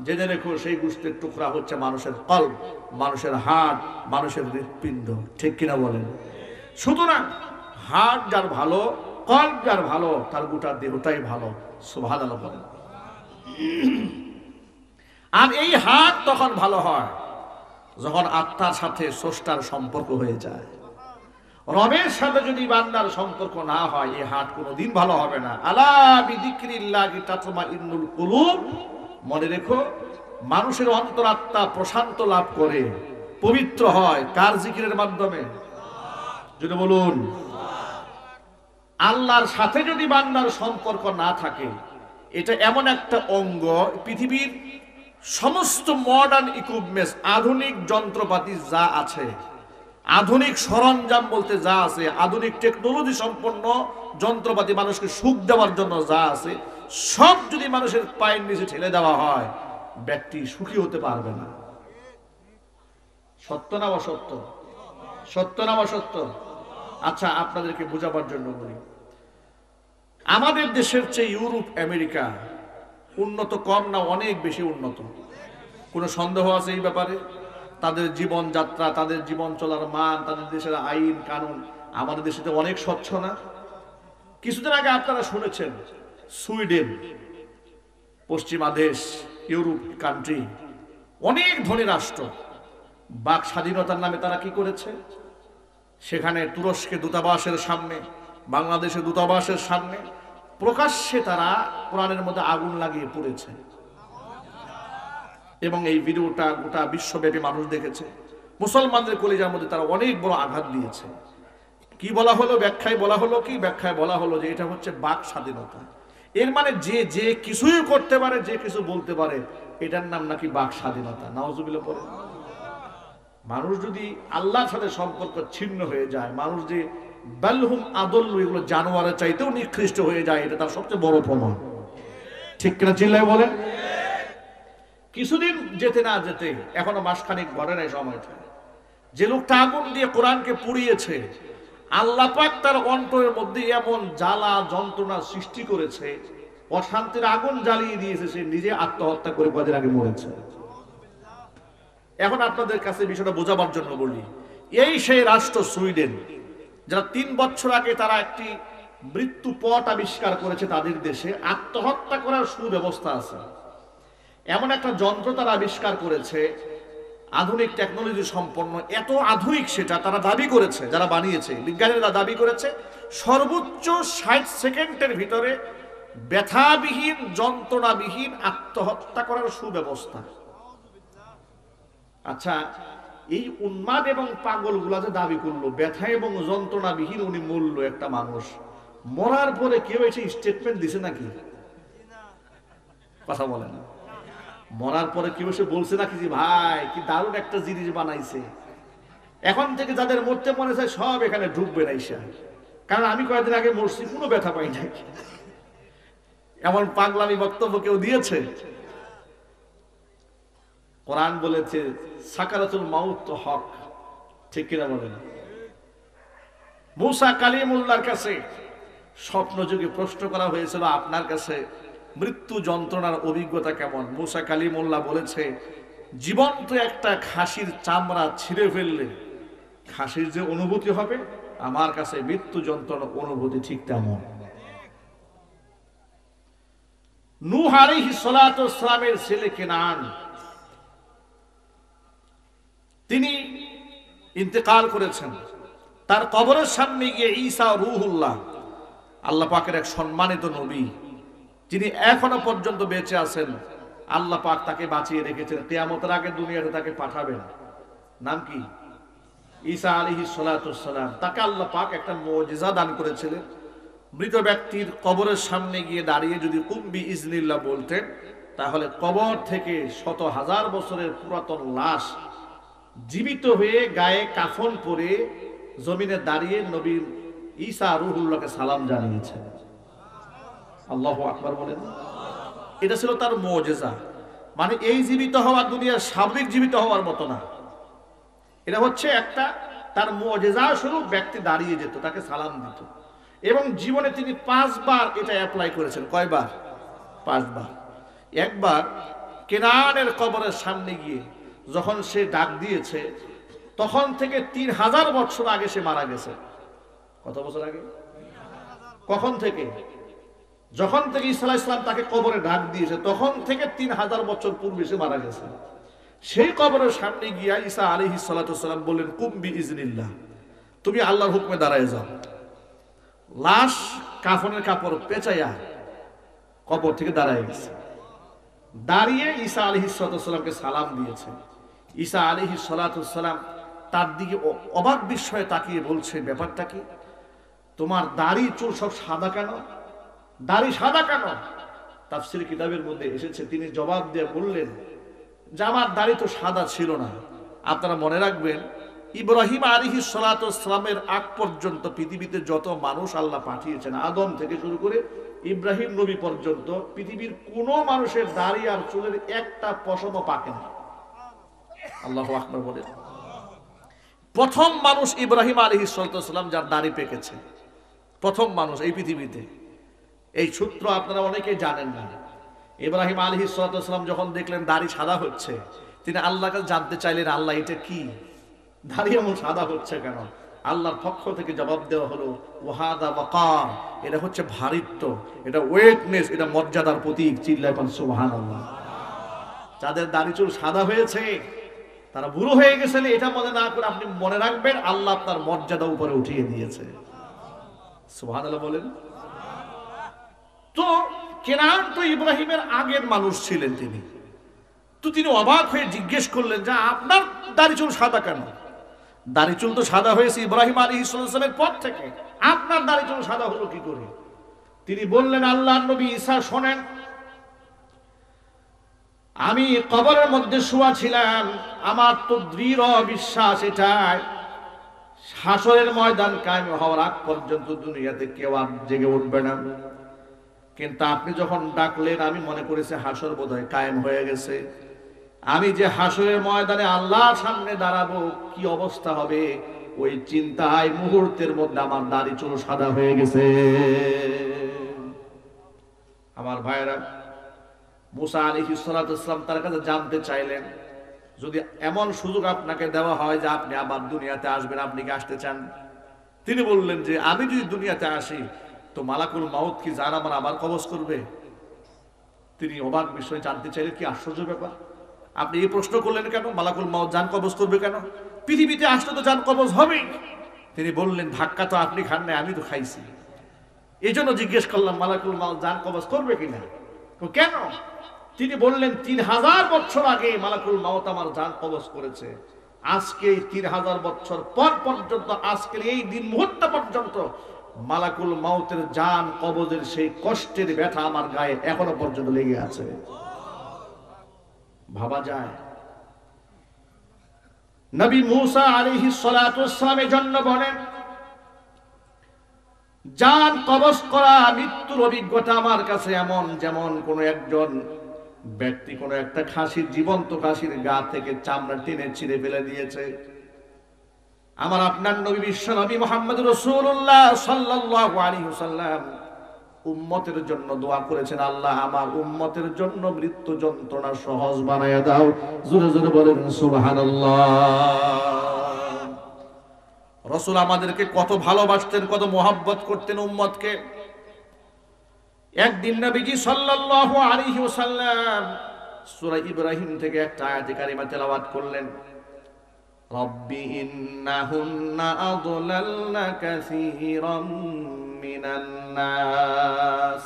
জেনে রেখো সেই গোশতের টুকরা হচ্ছে মানুষের কলব মানুষের হার্ট মানুষের হৃৎপিণ্ড ঠিক কিনা বলেন শুধু না হার্ট যার ভালো কলব যার ভালো তার গোটা দেহটাই ভালো সুবহানাল্লাহ বলেন আর এই হার্ট তখন ভালো হয় যখন আত্মার সাথে স্রষ্টার সম্পর্ক হয়ে যায় রবের সাথে যদি বান্দার সম্পর্ক না হয় এই হার্ট কোনোদিন ভালো হবে না আলা বিযিকরিল্লাহি তাতমাইন্নুল কুলুব মনে রেখো মানুষের অন্তরাত্মা প্রশান্ত লাভ করে পবিত্র হয় কার জিকিরের মাধ্যমে যদি বলুন আল্লাহর সাথে যদি বান্দার সম্পর্ক না থাকে এটা এমন একটা অঙ্গ পৃথিবীর সমস্ত মডার্ন ইকুইপমেন্টস আধুনিক যন্ত্রপাতি যা আছে আধুনিক সরঞ্জাম বলতে যা আছে আধুনিক টেকনোলজি সম্পন্ন যন্ত্রপাতি মানুষকে সুখ দেওয়ার জন্য যা আছে সব যদি মানুষের পায়ের নিচে ঠেলে দেওয়া হয় ব্যক্তি সুখী হতে পারবে না সত্য না অসত্য সত্য না অসত্য আচ্ছা আপনাদেরকে বোঝাবার জন্য বলি আমাদের দেশের চেয়ে ইউরোপ আমেরিকা উন্নত কম না অনেক বেশি উন্নত কোনো সন্দেহ আছে এই ব্যাপারে তাদের জীবন যাত্রা তাদের জীবন চলার মান তাদের দেশের আইন কানুন আমাদের দেশে অনেক স্বচ্ছ না কিছুদিন আগে আপনারা শুনেছেন সুইডেন পশ্চিমা দেশ ইউরোপ কান্ট্রি অনেক ধনী রাষ্ট্র বাক স্বাধীনতার নামে তারা কি করেছে সেখানে তুরস্কের দূতাবাসের সামনে বাংলাদেশের দূতাবাসের সামনে প্রকাশ্যে তারা কোরআনের মধ্যে আগুন লাগিয়ে পড়েছে এবং এই ভিডিওটা গোটা বিশ্বব্যাপী মানুষ দেখেছে মুসলমানদের কলিজার মধ্যে তারা অনেক বড় আঘাত দিয়েছে কি বলা হলো ব্যাখ্যায় বলা হলো কি ব্যাখ্যায় বলা হলো যে এটা হচ্ছে বাক স্বাধীনতা এর মানে যে যে কিছুই করতে পারে যে কিছু বলতে পারে এটার নাম নাকি বাক স্বাধীনতা নাউজুবিল্লাহ পড়ে মানুষ যদি আল্লাহর সাথে সম্পর্ক ছিন্ন হয়ে যায় মানুষ যে বালহুম আদল্লু এগুলো জানোয়ারের চাইতেও নিকৃষ্ট হয়ে যায় এটা তার সবচেয়ে বড় প্রমাণ ঠিক কিনা চিল্লায় বলেন কিছুদিন যেতে না যেতে এখনো মাসখানেক ঘটে নাই সময়টা যে লোকটা আগুন দিয়ে কোরআনকে পুড়িয়েছে আল্লাহ পাক তার অন্তরের মধ্যে এমন জ্বালা যন্ত্রণা সৃষ্টি করেছে অশান্তির আগুন জ্বালিয়ে দিয়েছে সে নিজে আত্মহত্যা করে কদিন আগে মরেছে এখন আপনাদের কাছে বিষয়টা বোঝাবার জন্য বলি এই সেই রাষ্ট্র সুইডেন যারা 3 বছর আগে তারা একটি মৃত্যু পথ আবিষ্কার করেছে তাদের দেশে আত্মহত্যা করার সুব্যবস্থা আছে এমন একটা যন্ত্র তারা আবিষ্কার করেছে আধুনিক টেকনোলজি সম্পন্ন এত আধুনিক সেটা তারা দাবি করেছে যারা বানিয়েছে বিজ্ঞানীরা দাবি করেছে সর্বোচ্চ 60 সেকেন্ডের ভিতরে ব্যথাবিহীন যন্ত্রণাবিহীন আত্মহত্যা করার সুব্যবস্থা আচ্ছা এই উন্মাদ এবং পাগলগুলা যে দাবি করলো ব্যথা এবং যন্ত্রণাবিহীন উনি মরল একটা মানুষ মরার পরে কেউ এসে স্টেটমেন্ট দিছে নাকি কথা বলে না মরার পরে কেউ এসে বলছে নাকি যে ভাই কি দারুণ একটা জিনিস বানাইছে এখন থেকে যাদের মরতে মনে চায় সব এখানে ঢুকবে না ঈশা কারণ আমি কয়েকদিন আগে মরছি কোনো ব্যথা পাই নাই এমন পাগলামি বক্তব্য কেউ দিয়েছে কোরআন বলেছে সাকারাতুল মাউত তো হক ঠিক কিনা বলেন মুসা কালিমুল্লাহর কাছে স্বপ্ন যুগে প্রশ্ন করা হয়েছিল আপনার কাছে মৃত্যু যন্ত্রণার অভিজ্ঞতা কেমন মুসা কালিমুল্লাহ বলেছে জীবন্ত একটা খাসির চামড়া ছিঁড়ে ফেললে খাসির যে অনুভূতি হবে আমার কাছে মৃত্যু যন্ত্রণার অনুভূতি ঠিক তেমন নূহ আলাইহিস সালাতু ওয়াস সালামের ছেলে কেনান তিনি ইন্তেকাল করেছেন তার কবরের সামনে গিয়ে ঈসা রূহুল্লাহ আল্লাহ পাকের এক সম্মানিত নবী যিনি এখনো পর্যন্ত বেঁচে আছেন আল্লাহ পাক তাকে বাঁচিয়ে রেখেছেন কিয়ামতের আগে দুনিয়াতে তাকে পাঠাবেন নাম কি ঈসা আলাইহিস সালাতু ওয়াস সালাম তাকে আল্লাহ পাক একটা মুজিজা দান করেছিলেন মৃত ব্যক্তির কবরের সামনে গিয়ে দাঁড়িয়ে যদি কুম্বি ইজনিল্লাহ বলতেন তাহলে কবর থেকে শত হাজার বছরের পুরাতন লাশ জীবিত হয়ে গায়ে কাফন পরে জমিনে দাঁড়িয়ে নবী ঈসা রূহুল্লাহকে সালাম জানিয়েছে। আল্লাহু আকবার বলেন। এটা ছিল তার মুজিজা। মানে এই জীবিত হওয়া দুনিয়ার স্বাভাবিক জীবিত হওয়ার মতো না, এটা হচ্ছে একটা তার মুজিজা স্বরূপ ব্যক্তি দাঁড়িয়ে যেত, তাকে সালাম দিত। এবং জীবনে তিনি 5 বার এটা অ্যাপ্লাই করেছেন। কয়বার? 5 বার। একবার কেনানের কবরের সামনে গিয়ে যখন সে ডাক দিয়েছে, তখন থেকে 3000 বছর আগে সে মারা গেছে। কত বছর আগে? কখন থেকে? যখন থেকে ঈসা আলাইহিস সালাম তাকে কবরে ডাক দিয়েছে তখন থেকে 3000 বছর পূর্বে সে মারা গেছে। সেই কবরের সামনে গিয়া ঈসা আলাইহিস সালাতু সালাম বললেন, কুম বিইজনিল্লাহ, তুমি আল্লাহর হুকমে দাঁড়ায় যাও। লাশ কাফনের কাপড় পেঁচাইয়া কবর থেকে দাঁড়ায় গেছে। দাঁড়িয়ে ঈসা আলাইহিস সালাতু সালামকে সালাম দিয়েছে। ঈসা আলাইহিস সালাতু সালাম তার দিকে অবাক বিস্ময়ে তাকিয়ে বলছে, ব্যাপারটা কি? তোমার দাড়ি চুল সব সাদা কেন? দাড়ি সাদা কেন? তাফসীর কিতাবের মধ্যে এসেছে, তিনি জবাব দিয়ে বললেন যে আমার দাড়ি তো সাদা ছিল না। আপনারা মনে রাখবেন, ইব্রাহিম আলাইহিস সালাতু সালামের আগ পর্যন্ত পৃথিবীতে যত মানুষ আল্লাহ পাঠিয়েছেন, আদম থেকে শুরু করে ইব্রাহিম নবী পর্যন্ত, পৃথিবীর কোনো মানুষের দাড়ি আর চুলের একটা পশমও পাকে না। আল্লাহু আকবার বলেন। প্রথম মানুষ ইব্রাহিম আলাইহিস সালাতু সালাম, যার দাড়ি পেকেছে, প্রথম মানুষ এই পৃথিবীতে। এই সূত্র আপনারা অনেকেই জানেন না। ইব্রাহিম আলাইহিস সালাতু সালাম যখন দেখলেন দাড়ি সাদা হচ্ছে, তিনি আল্লাহর কাছে জানতে চাইলেন, আল্লাহ এটা কি, দাড়ি এমন সাদা হচ্ছে কেন? আল্লাহর পক্ষ থেকে জবাব দেওয়া হলো, ওয়াহাদা ওয়াকার, এটা হচ্ছে ভারিত্ব, এটা ওয়েটনেস, এটা মর্যাদার প্রতীক। চিল্লায় বলেন সুবহানাল্লাহ। যাদের দাড়ি চুল সাদা হয়েছে তারা বুড়ো হয়ে গেছেন, এটা মনে না করে আপনি মনে রাখবেন আল্লাহ আপনার মর্যাদা উপরে উঠিয়ে দিয়েছে। সুবহানাল্লাহ বলেন। তো কেনান তো ইব্রাহিমের আগের মানুষ ছিলেন তিনি। তো তিনি অবাক হয়ে জিজ্ঞেস করলেন যে আপনার দাড়ি চুল সাদা কেন? দাড়ি চুল তো সাদা হয়েছে ইব্রাহিম আলাইহিস সালামের পর থেকে, আপনার দাড়ি চুল সাদা হলো কি করে? তিনি বললেন, আল্লাহর নবী ঈসা শোনেন, আমি কবরের মধ্যে শোয়া ছিলাম, আমার তো দৃঢ় বিশ্বাস এটাই, হাসরের ময়দান কায়েম হওয়ার আগ পর্যন্ত দুনিয়াতে কেউ আর জেগে উঠবে না। কিন্তু আপনি যখন ডাকলেন আমি মনে করেছি হাসর বোধহয় কায়েম হয়ে গেছে। আমি যে হাসরের ময়দানে আল্লাহর সামনে দাঁড়াবো, কি অবস্থা হবে, ওই চিন্তায় মুহূর্তের মধ্যে আমার দাড়ি চুল সাদা হয়ে গেছে। আমার ভাইরা, মুসা আলাইহিস সালাতু ওয়াস সালাম তার কাছে জানতে চাইলেন, যদি এমন সুযোগ আপনাকে দেওয়া হয় যে আপনি আবার দুনিয়াতে আসবেন, আপনি কি আসতে চান? তিনি বললেন যে আমি যদি দুনিয়াতে আসি তো মালাকুল মাউত কি জান আমার আবার কবজ করবে? তিনি অবাক বিষয় জানতে চাইলেন, কি আশ্চর্য ব্যাপার, আপনি এই প্রশ্ন করলেন কেন? মালাকুল মাউত জান কবজ করবে কেন? পৃথিবীতে আসলে তো জান কবজ হবেই। তিনি বললেন, ধাক্কা তো আপনি খান নাই, আমি তো খাইছি, এই জন্য জিজ্ঞেস করলাম মালাকুল মাউত জান কবজ করবে কিনা। কেন? তিনি বললেন, 3000 বছর আগে মালাকুল মাউত আমার জান কবজ করেছে। আজকে 3000 বছর পর পর্যন্ত, আজকের এই দিন মুহূর্ত পর্যন্ত মালাকুল মাউতের জান কবজের সেই কষ্টের ব্যথা আমার গায়ে এখনো পর্যন্ত লেগে আছে। ভাবা যায়। নবী মুসা আলাইহিস সালাতু ওয়াস সালামের জন্য বলেন, জান কবজ করা মৃত্যুর অভিজ্ঞতা আমার কাছে এমন যেমন কোন একজন ব্যক্তি কোন একটা খাসির, জীবন্ত খাসির গা থেকে চামড়া টেনে ছিঁড়ে ফেলে দিয়েছে। আমার আপনার নবী বিশ্ব নবী মুহাম্মদ রাসূলুল্লাহ সাল্লাল্লাহু আলাইহি ওয়াসাল্লাম উম্মতের জন্য দোয়া করেছেন, আল্লাহ আমার উম্মতের জন্য মৃত্যু যন্ত্রণা সহজ বানায়া দাও। জোরে জোরে বলেন সুবহানাল্লাহ। রাসূল আমাদেরকে কত ভালোবাসতেন, কত মোহাব্বত করতেন উম্মতকে। একদিন নবীজি সাল্লাল্লাহু আলাইহি ওয়াসাল্লাম সূরা ইব্রাহিম থেকে একটা আয়াতে কারিমা তেলাওয়াত করলেন, রব্বি ইন্নাহুন্না আযলালনা কাসীরাম মিনান নাস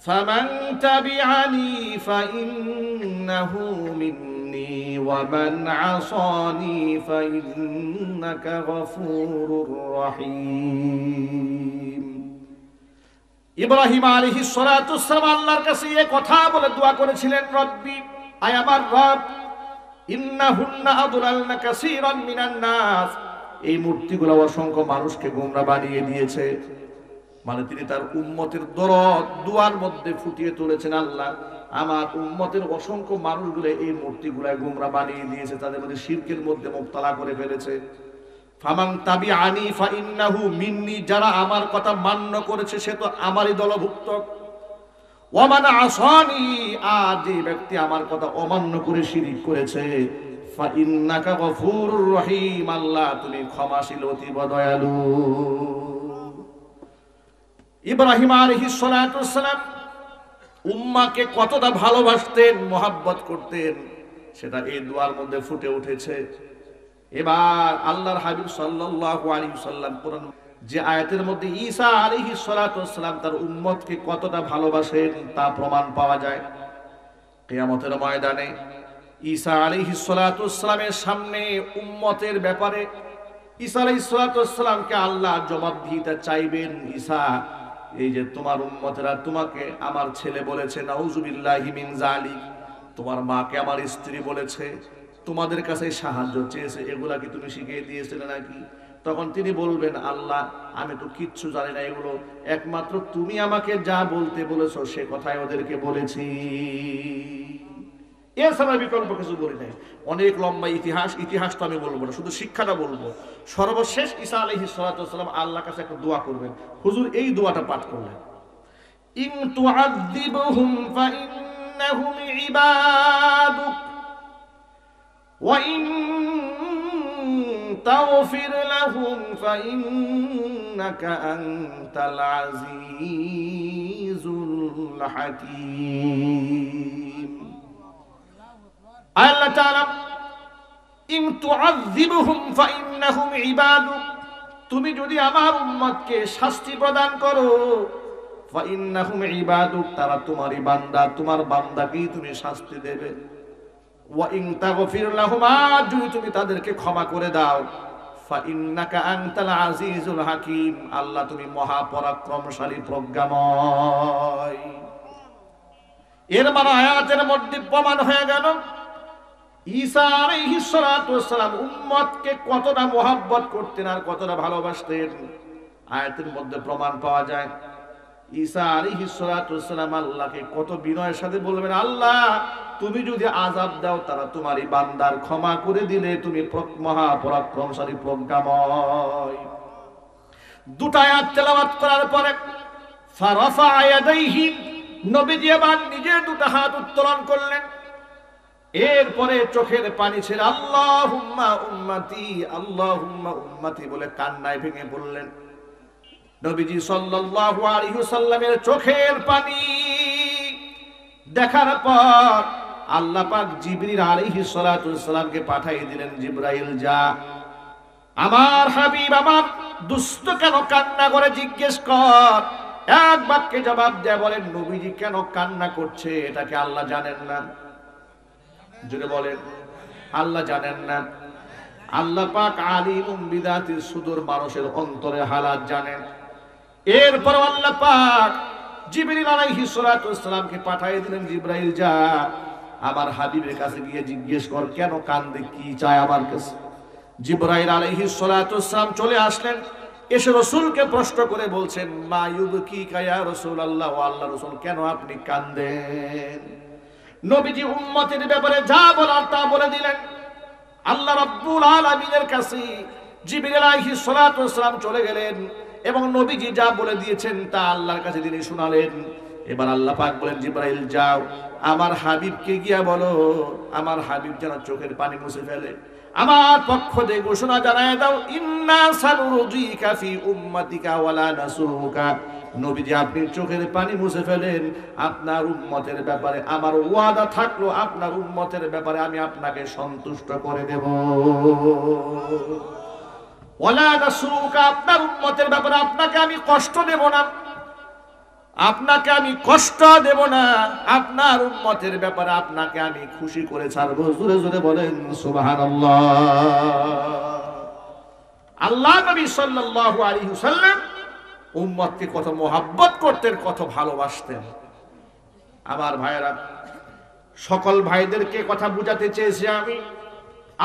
ফামান তাবিআনি ফাইন্নাহু মিন্নী ওয়া মান আসানি ফাইন্নাকা গফুরুর রহিম। ইব্রাহিম আলাইহিস সালাতু ওয়াসসালাম আল্লাহর কাছে এই কথা বলে দোয়া করেছিলেন, রব্বি, আয় আমার রব, ইন্নাহুন্না আদলালনা কাসীরান মিনান নাস, এই মূর্তিগুলো অসংখ্য মানুষকে গোমরা বানিয়ে দিয়েছে। মানে তিনি তার উম্মতের দরদ দুয়ার মধ্যে ফুটিয়ে তুলেছেন, আল্লাহ আমার উম্মতের অসংখ্য মানুষগুলো এই মূর্তিগুলায় গোমরা বানিয়ে দিয়েছে, তাদের মধ্যে শিরকের মধ্যে মুবতালা করে ফেলেছে। ফামান তাবিআনি ফাইন্নাহু মিন্নি, যারা আমার কথা মান্য করেছে সে তো আমারই দলভুক্ত। ওয়া মান আসানি, আর যে ব্যক্তি আমার কথা অমান্য করে শিরক করেছে, ফাইন্নাকা গফুরুর রহিম, আল্লাহ তুমি ক্ষমাশীল অতীব দয়ালু। ইব্রাহিম আলাইহিস সালাতু ওয়াসসালাম উম্মাকে কতটা ভালোবাসতেন, মহব্বত করতেন, সেটা এই দোয়ার মধ্যে ফুটে উঠেছে। এবার আল্লাহর হাবিব সাল্লাল্লাহু আলাইহি ওয়াসাল্লাম কোরআন যে আয়াতের মধ্যে ঈসা আলাইহিস সালাতু ওয়াসসালাম তার উম্মতকে কতটা ভালোবাসেন তা প্রমাণ পাওয়া যায়। কিয়ামতের ময়দানে ঈসা আলাইহিস সালাতু ওয়াসসালামের সামনে উম্মতের ব্যাপারে ঈসা আলাইহিস সালাতু ওয়াসসালামকে আল্লাহ জবাবদিহিতা চাইবেন, ঈসা, এই যে তোমার উম্মতেরা তোমাকে আমার ছেলে বলেছে, নাউযুবিল্লাহি মিন যালিক, তোমার মাকে আমার স্ত্রী বলেছে, তোমাদের কাছে সাহায্য চেয়েছে, এগুলা কি তুমি শিখিয়ে দিয়েছিলে নাকি? তখন তিনি বলবেন, আল্লাহ আমি তো কিচ্ছু জানি না, এগুলো একমাত্র তুমি আমাকে যা বলতে বলেছো সে কথাই ওদেরকে বলেছি, এছাড়া বিকল্প কিছু বলি নাই। অনেক লম্বা ইতিহাস তো আমি বলবো না, শুধু শিক্ষাটা বলবো। সর্বশেষ ঈসা আলাইহিস সালাতু ওয়াসসালাম আল্লাহর কাছে একটা দোয়া করবেন, হুজুর এই দোয়াটা পাঠ করলেন, ইন তুআযিবহুম ফাইন্নাহুম ইবাদুক ওয়া ইন তাগফির লাহুম ফাইন্নাকা আনতাল আজিজুল হাকীম। আল্লাহ তাআলা ইন তুআযিবহুম ফাইন্নাহুম ইবাদুক, তুমি যদি আমার উম্মতকে শাস্তি প্রদান করো, ফাইন্নাহুম ইবাদুক, তারা তোমারই বান্দা, তোমার বান্দাকেই তুমি শাস্তি দেবে। ওয়া ইন তাগফির লাহুম, আর যদি তুমি তাদেরকে ক্ষমা করে দাও, ফাইন্নাকা আনতাল আজিজুল হাকীম, আল্লাহ তুমি মহাপরাক্রমশালী প্রজ্ঞাময়। এর মানে আয়াতের মধ্যে প্রমাণ হয়ে গেল ঈসা আলাইহিস সালাতু ওয়াসসালাম উম্মতকে কতটা মহব্বত করতেন আর কতটা ভালোবাসতেন। আয়াতের মধ্যে প্রমাণ পাওয়া যায় ঈসা আলাইহিস সালাতু ওয়াসসালাম আল্লাহকে কত বিনয়ের সাথে বলবেন, আল্লাহ তুমি যদি আযাব দাও তারা তোমারই বান্দার, ক্ষমা করে দিলে তুমি মহাপরাক্রমশালী প্রজ্ঞাময়। দুটো আয়াত তেলাওয়াত করার পরে ফারাফা ইয়াদাইহি, নবীজি আবার নিজে দুটো হাত উত্তোলন করলেন, এরপরে চোখের পানি ছেড়ে আল্লাহুম্মা উম্মতি আল্লাহুম্মা উম্মতি বলে কান্নায় ভেঙে পড়লেন। নবীজি সাল্লাল্লাহু আলাইহি ওয়াসাল্লামের চোখের পানি দেখার পর আল্লাহ পাক জিবরিল আলাইহিস সালাতু ওয়াসসালামকে পাঠিয়ে দিলেন, জিবরাইল যা আমার হাবিব আমার দুষ্ট কেন কান্না করে জিজ্ঞেস কর। এক বাক্যে জবাব দেয়া বলেন, নবীজি কেন কান্না করছে এটা কি আল্লাহ জানেন না? জুড়ে বলেন, আল্লাহ জানেন না? আল্লাহ পাক আলিমুম বিদাতিস সুদূর, মানুষের অন্তরে হালাত জানেন। এরপর আল্লাহ পাক জিবরিল আলাইহিস সালাতু ওয়াসসালামকে পাঠিয়ে দিলেন, জিবরাইল যা আমার হাবিবের কাছে গিয়ে জিজ্ঞেস কর কেন কান্দে, কি চায় আমার কাছে। জিবরাইল আলাইহিস সালাতু ওয়াসসালাম চলে আসলেন, এসে রাসূলকে প্রশ্ন করে বলছেন, মা ইউবকিকা ইয়া রাসূলুল্লাহ, ও আল্লাহর রাসূল কেন আপনি কাঁদেন? নবীজি উম্মতের ব্যাপারে যা বলার তা বলে দিলেন। আল্লাহ রাব্বুল আলামিনের কাছে জিবরিল আলাইহিস সালাতু ওয়াসসালাম চলে গেলেন এবং নবীজি যা বলে দিয়েছেন তা আল্লাহর কাছে তিনি শোনালেন। এবার আল্লাহ পাক বলেন, জিবরাইল যাও আমার হাবিবকে গিয়া বলো আমার হাবিব যেন চোখের পানি মুছে ফেলে, আমার পক্ষ থেকে ঘোষণা জানায় দাও, ইন্না সানুরজিকা ফি উম্মাতিকা ওয়ালা নাসুকা। নবীজি আপনি চোখের পানি মুছে ফেলেন, আপনার উম্মতের ব্যাপারে আমার ওয়াদা থাকলো, আপনার উম্মতের ব্যাপারে আমি আপনাকে সন্তুষ্ট করে দেব। ওয়ালা নাসুকা, আপনার উম্মতের ব্যাপারে আপনাকে আমি কষ্ট দেব না, আপনাকে আমি কষ্ট দেব না, আপনার উম্মতের ব্যাপারে আপনাকে আমি খুশি করে ছাড়বো। জোরে জোরে বলেন সুবহানাল্লাহ। আল্লাহ নবী সাল্লাল্লাহু আলাইহি ওয়াসাল্লাম উম্মতকে কত মোহাব্বত করতেন, কত ভালোবাসতেন। আমার ভাইয়েরা, সকল ভাইদেরকে কথা বুঝাতে চেয়েছি আমি,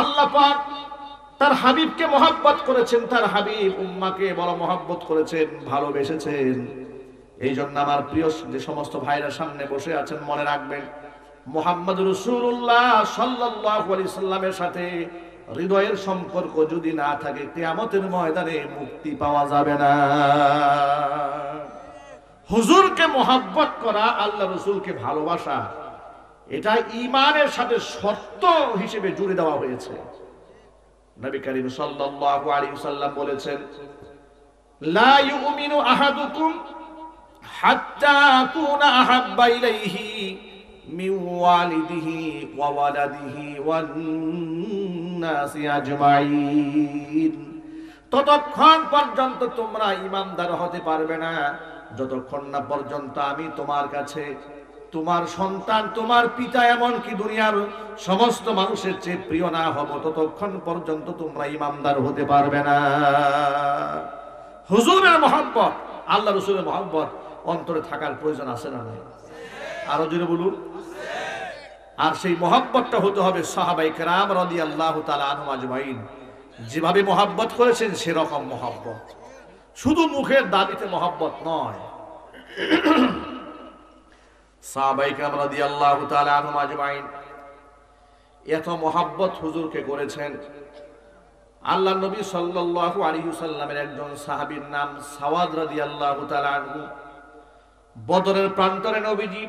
আল্লাহ পাক তার হাবিবকে মোহাব্বত করেছেন, তার হাবিব উম্মাকে বড় মোহাব্বত করেছেন, ভালোবেসেছেন। এই জন্য আমার প্রিয় যে সমস্ত ভাইরা সামনে বসে আছেন, মনে রাখবেন মুহাম্মদ রাসূলুল্লাহ সাল্লাল্লাহু আলাইহি সাল্লামের সাথে হৃদয়ের সম্পর্ক যদি না থাকে, কিয়ামতের ময়দানে মুক্তি পাওয়া যাবে না। হুজুরকে মোহাব্বত করা, আল্লাহ রাসূলকে ভালোবাসা, এটা ঈমানের সাথে শর্ত হিসেবে জুড়ে দেওয়া হয়েছে। নবী করিম সাল্লাল্লাহু আলাইহি ওয়াসাল্লাম বলেছেন, লা ইউমিনু আহাদুকুম হাত্তা আকুনা আহাব্বা ইলাইহি মিন ওয়ালিদিহি ওয়া ওয়ালাদিহি ওয়ান নাসি আজমাইন। ততক্ষণ পর্যন্ত তোমরা ঈমানদার হতে পারবে না যতক্ষণ না পর্যন্ত আমি তোমার কাছে, তোমার সন্তান, তোমার পিতা, এমনকি দুনিয়ার সমস্ত মানুষের চেয়ে প্রিয় না হব, ততক্ষণ পর্যন্ত তোমরা ঈমানদার হতে পারবে না। হুজুরের মহব্বত, আল্লাহ রাসূলের মহব্বত অন্তরে থাকার প্রয়োজন আছে না নাই? আরো জোরে বলুন। আর সেই মহব্বতটা হতে হবে সাহাবায়ে কেরাম রাদিয়াল্লাহু তাআলা আনহুম আজমাইন যেভাবে মহব্বত করেছেন সেরকম মহব্বত, শুধু মুখের দাবিতে মহব্বত নয়। সাহাবায়ে কেরাম রাদিয়াল্লাহু তাআলা আনহুম আজমাইন এত মহব্বত হুজুরকে করেছেন। আল্লাহ নবী সাল্লাল্লাহু আলাইহি ওয়াসাল্লামের একজন সাহাবীর নাম সাওয়াদ রাদিয়াল্লাহু তাআলা আনহু। বদরের প্রান্তরে নবীজি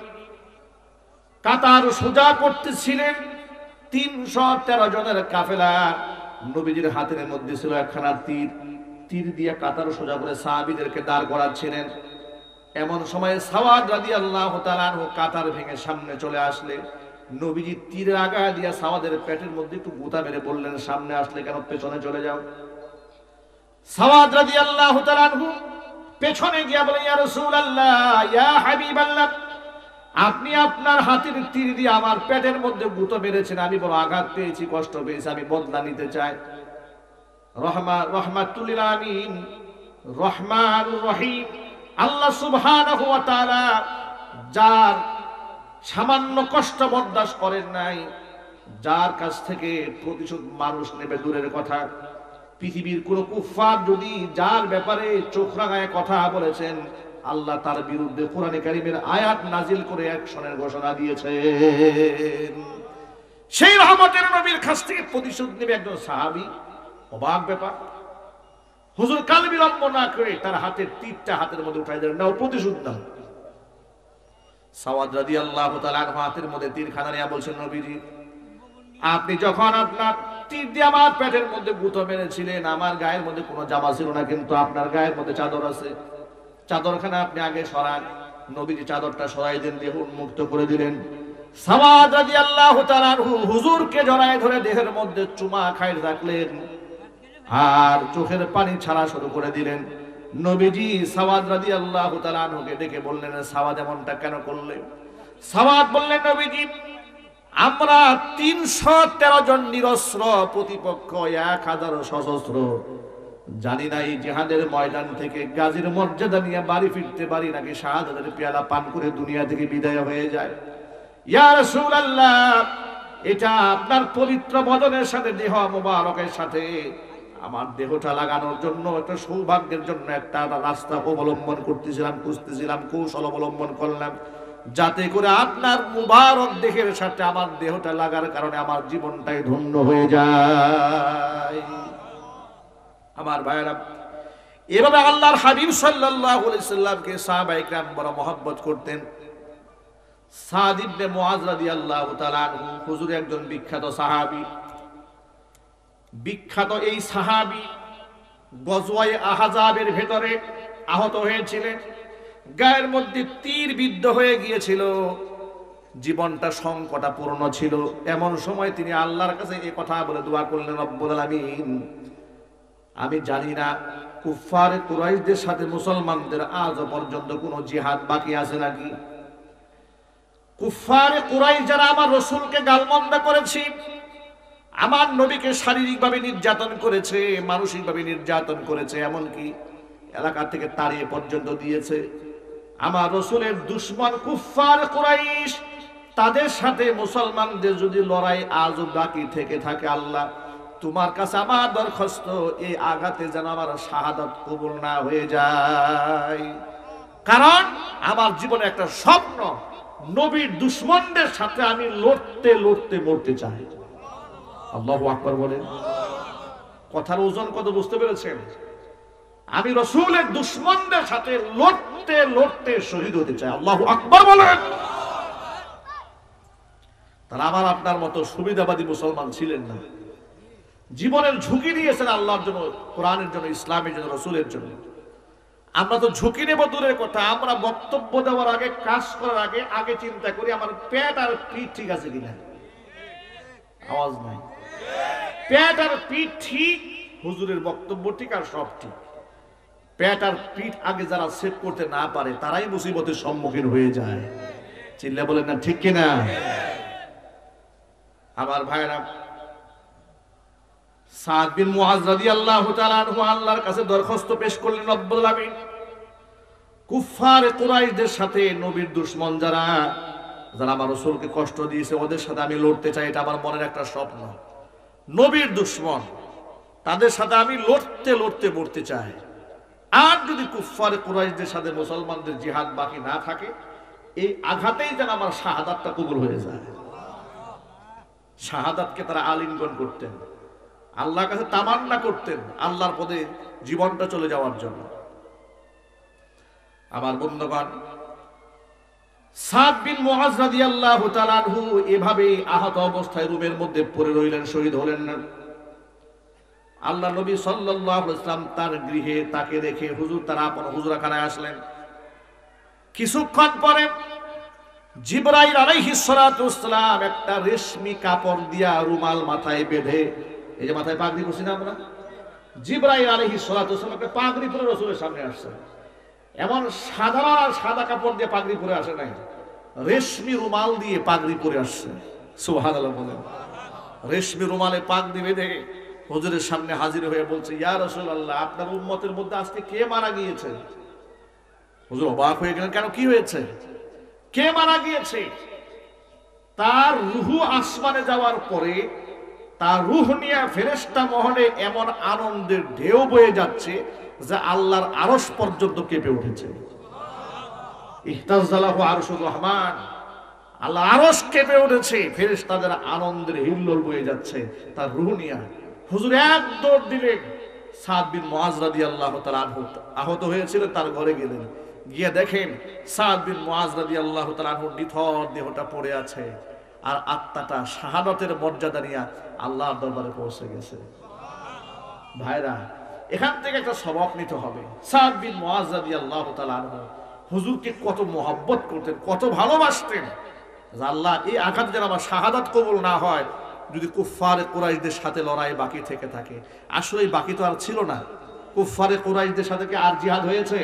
কাতার সোজা করতেছিলেন, 313 জনের কাফেলা, নবীজির হাতের মধ্যে ছিল একখানা তীর, তীর দিয়ে কাতার সোজা করে সাহাবীদেরকে দাঁড় করাচ্ছিলেন। এমন সময় সাওয়াদ রাদিয়াল্লাহু তাআলা আনহু কাতার ভেঙে সামনে চলে আসলে নবীজি তীরের আগা দিয়ে সাওয়াদের পেটের মধ্যে একটু গুঁতা মেরে বললেন, সামনে আসলে কেন, পেছনে চলে যাও। সাওয়াদ রাদিয়াল্লাহু তাআলা আনহু পেছনে গিয়ে বলে, ইয়া রাসূলুল্লাহ, ইয়া হাবিবাল্লাহ, আপনি আপনার হাতের তীর দিয়ে আমার পেটের মধ্যে গুঁতো মেরেছেন, আমি বড় আঘাত পেয়েছি, কষ্ট পেয়েছি, আমি বদলা নিতে চাই। রহমাতুল লিল আলামিন, রহমানুর রহিম আল্লাহ সুবহানাহু ওয়া তাআলা যার সামান্য কষ্ট বরদাস্ত করেন নাই, যার কাছ থেকে প্রতিশোধ মানুষ নেবে দূরের কথা, পৃথিবীর কোন কুফফার যদি যার ব্যাপারে চোখ রাঙায় কথা বলেছেন, আল্লাহ তার বিরুদ্ধে কোরআনে কারীমের আয়াত নাজিল করে অ্যাকশনের ঘোষণা দিয়েছেন। সেই রহমতের নবীর কাছ থেকে প্রতিশোধ নেবে একজন সাহাবী, অবাক ব্যাপার। হুজুর কাল বিলম্ব না করে তার হাতের তীরটা হাতের মধ্যে উঠাই দেন, নাও প্রতিশোধ নাও। সাওয়াদ রাদিয়াল্লাহু তাআলা হাতের মধ্যে তীরখানা নিয়ে বলছেন, নবীজি, আপনি যখন আপনার তীর দিয়ে আমার পেটের মধ্যে গুঁতো মেরেছিলেন, আমার গায়ের মধ্যে কোনো জামা ছিল না, কিন্তু আপনার গায়ের মধ্যে চাদর আছে, চাদরখানা আপনি আগে সরান। নবীজি চাদরটা সরাই দেন, দেহ উন্মুক্ত করে দিলেন। সাওয়াদ রাদিয়াল্লাহু তাআলা হুজুরকে জড়ায় ধরে দেহের মধ্যে চুমা খাইতে থাকলেন আর চোখের পানি ছাড়া শুরু করে দিলেন। নবীজি সাওয়াদ রাদিয়াল্লাহু তাআলা আনহুকে ডেকে বললেন, সাওয়াদ এমনটা কেন করলে? সাওয়াদ বললেন, নবীজি, আমরা 313 জন নিরস্ত্র, প্রতিপক্ষ 1000 সশস্ত্র, জানি না এই জিহাদের ময়দান থেকে গাজীর মর্যাদা নিয়ে বাড়ি ফিরতে পারি নাকি শাহাদাতের পেয়ালা পান করে দুনিয়া থেকে বিদায় হয়ে যায়। ইয়া রাসূলুল্লাহ, এটা আপনার পবিত্র বদনের সাথে, দেহ মোবারকের সাথে আমার দেহটা লাগানোর জন্য একটা সৌভাগ্যের জন্য একটা রাস্তা অবলম্বন করতেছিলাম, খুঁজতেছিলাম, কৌশল অবলম্বন করলাম, যাতে করে আপনার মুবারক দেহের সাথে আমার দেহটা লাগার কারণে আমার জীবনটাই ধন্য হয়ে যায়। আমার ভাইরা, এভাবে আল্লাহর হাবিব সাল্লাল্লাহু আলাইহি সাল্লামকে সাহাবায়ে কেরাম বড় মহব্বত করতেন। সাদ ইবনে মুআয রাদিয়াল্লাহু তাআলা আনহু হুজুর একজন বিখ্যাত সাহাবী। বিখ্যাত এই সাহাবী গজওয়ায়ে আহজাবের ভেতরে আহত হয়েছিলেন, গায়ের মধ্যে তীর বিদ্ধ হয়ে গিয়েছিল, জীবনটা সংকটাপূর্ণ ছিল। এমন সময় তিনি আল্লাহর কাছে এই কথা বলে দোয়া করলেন, রব্বুল আলামিন, আমি জানি না কুফফার কুরাইশদের সাথে মুসলমানদের আজও পর্যন্ত কোনো জিহাদ বাকি আছে নাকি। কুফফার কুরাইশ যারা আমার রাসূলকে গালমন্দ করেছে, আমার নবীকে শারীরিকভাবে নির্যাতন করেছে, মানসিকভাবে নির্যাতন করেছে, এমনকি এলাকা থেকে তাড়িয়ে পর্যন্ত দিয়েছে। আমার রাসূলের দুশমন কুফফার কুরাইশ, তাদের সাথে মুসলমানদের যদি লড়াই আজও বাকি থেকে থাকে, আল্লাহ তোমার কাছে আমার দরখাস্ত, এই আঘাতে যেন আমার শাহাদাত কবুল না হয়ে যায়। কারণ আমার জীবনে একটা স্বপ্ন, নবীর দুশমনদের সাথে আমি লড়তে লড়তে মরতে চাই। আল্লাহু আকবার বলেন। কথার ওজন কত বুঝতে পেরেছেন? আমি রাসূলের দুশমনদের সাথে লড়তে লড়তে শহীদ হতে চাই। আল্লাহু আকবার বলেন। তারা আমার আপনার মতো সুবিধাবাদী মুসলমান ছিলেন না, জীবনের ঝুঁকি নিয়েছেন আল্লাহর জন্য, কোরআনের জন্য, ইসলামের জন্য, রাসূলের জন্য। আমরা তো ঝুঁকি নেব দূরের কথা, আমরা বক্তব্য দেওয়ার আগে, কাজ করার আগে আগে চিন্তা করি আমার পেট আর পিঠ ঠিক আছে কিনা। আওয়াজ নাই। পেট আর পিঠ ঠিক, হুজুরের বক্তব্য ঠিক, আর সব ঠিক। পেট আর পিঠ আগে যারা সেট করতে না পারে তারাই মুসিবতের সম্মুখীন হয়ে যায়। চিল্লা বলেন না ঠিক কিনা? আমার ভাইরা, সাদ বিন মুআজ রাদিয়াল্লাহু তাআলা আনহু আল্লাহর কাছে দরখাস্ত পেশ করলেন, রব্বুল আলামিন কুফফার কুরাইশদের সাথে নবীর দুশমন যারা আমার রাসূলকে কষ্ট দিয়েছে, ওদের সাথে আমি লড়তে চাই। এটা আমার মনের একটা স্বপ্ন। নবীর দুশমন, তাদের সাথে আমি লড়তে লড়তে মরতে চাই। আর যদি কুফফার কুরাইশদের সাথে মুসলমানদের জিহাদ বাকি না থাকে, এই আঘাতেই যেন আমার শাহাদাতটা কবুল হয়ে যায়। শাহাদাতকে তারা আলিঙ্গন করতেন, আল্লাহর কাছে তামান্না করতেন, আল্লাহর পদে জীবনটা চলে যাওয়ার জন্য। আমার বন্ধুগণ, সাদ বিন মুআজ রাদিয়াল্লাহু তাআলা আনহু এভাবে আহত অবস্থায় রুমের মধ্যে পড়ে রইলেন, শহীদ হলেন না। আল্লাহ নবী সাল্লাল্লাহু আলাইহি ওয়াসাল্লাম তার গৃহে তাকে রেখে হুজুর তার আপন হুজরাখানায় আসলেন। কিছুক্ষণ পরে জিবরাইল আলাইহিস সালাতু ওয়াসসালাম একটা রেশমি কাপড় দিয়া রুমাল মাথায় বেঁধে, এই যে মাথায় পাগড়ি পরছি না আমরা, জিবরাইল আলাইহিস সালাতু ওয়াসসালাম একটা পাগড়ি পরে রাসূলের সামনে আসছেন। এমন সাধারণ সাদা কাপড় দিয়ে পাগড়ি পরে আসে নাই, রেশমি রুমাল দিয়ে পাগড়ি পরে আসছে। সুবহানাল্লাহ বলেন। রেশমি রুমালে পাগড়ি বেঁধে হুজুরের সামনে হাজির হয়ে বলছে, ইয়া রাসূলুল্লাহ, আপনার উম্মতের মধ্যে আজকে কে মারা গিয়েছে? হুজুর অবাক হয়ে গেলেন, কেন, কি হয়েছে? কে মারা গিয়েছে? তার রূহ আসমানে যাওয়ার পরে তার রূহ নিয়ে ফেরেশতা মহলে এমন আনন্দের ঢেউ বয়ে যাচ্ছে যে আল্লাহর আরশ পর্যন্ত কেঁপে উঠেছে। ইহতাজ্জালাহু আরশুর রহমান, আল্লাহ আরশ কেঁপে উঠেছে, ফেরেশতাদের আনন্দের হিল্লোল বয়ে যাচ্ছে তার রূহ নিয়ে। হুজুর এক দৌড় দিলেন, সাদ বিন মুআজ রাদিয়াল্লাহু তাআলা আনহু আহত হয়েছিল, তার ঘরে গেলেন। গিয়ে দেখেন সাদ বিন মুআজ রাদিয়াল্লাহু তাআলা আনহুর নিথর দেহটা পড়ে আছে, আর আত্মাটা শাহাদাতের মর্যাদা নিয়ে আল্লাহর দরবারে পৌঁছে গেছে। ভাইরা, এখান থেকে একটা সবক নিতে হবে। সাদ বিন মুআজ রাদিয়াল্লাহু তাআলা আনহু হুজুরকে কত মহব্বত করতেন, কত ভালোবাসতেন। আল্লাহ এই আঘাত যেন আমার শাহাদাত কবুল না হয়, যদি কুফফারে কুরাইশদের সাথে লড়াই বাকি থেকে থাকে। আসলে বাকি তো আর ছিল না। কুফফারে কুরাইশদের সাথে কি আর জিহাদ হয়েছে?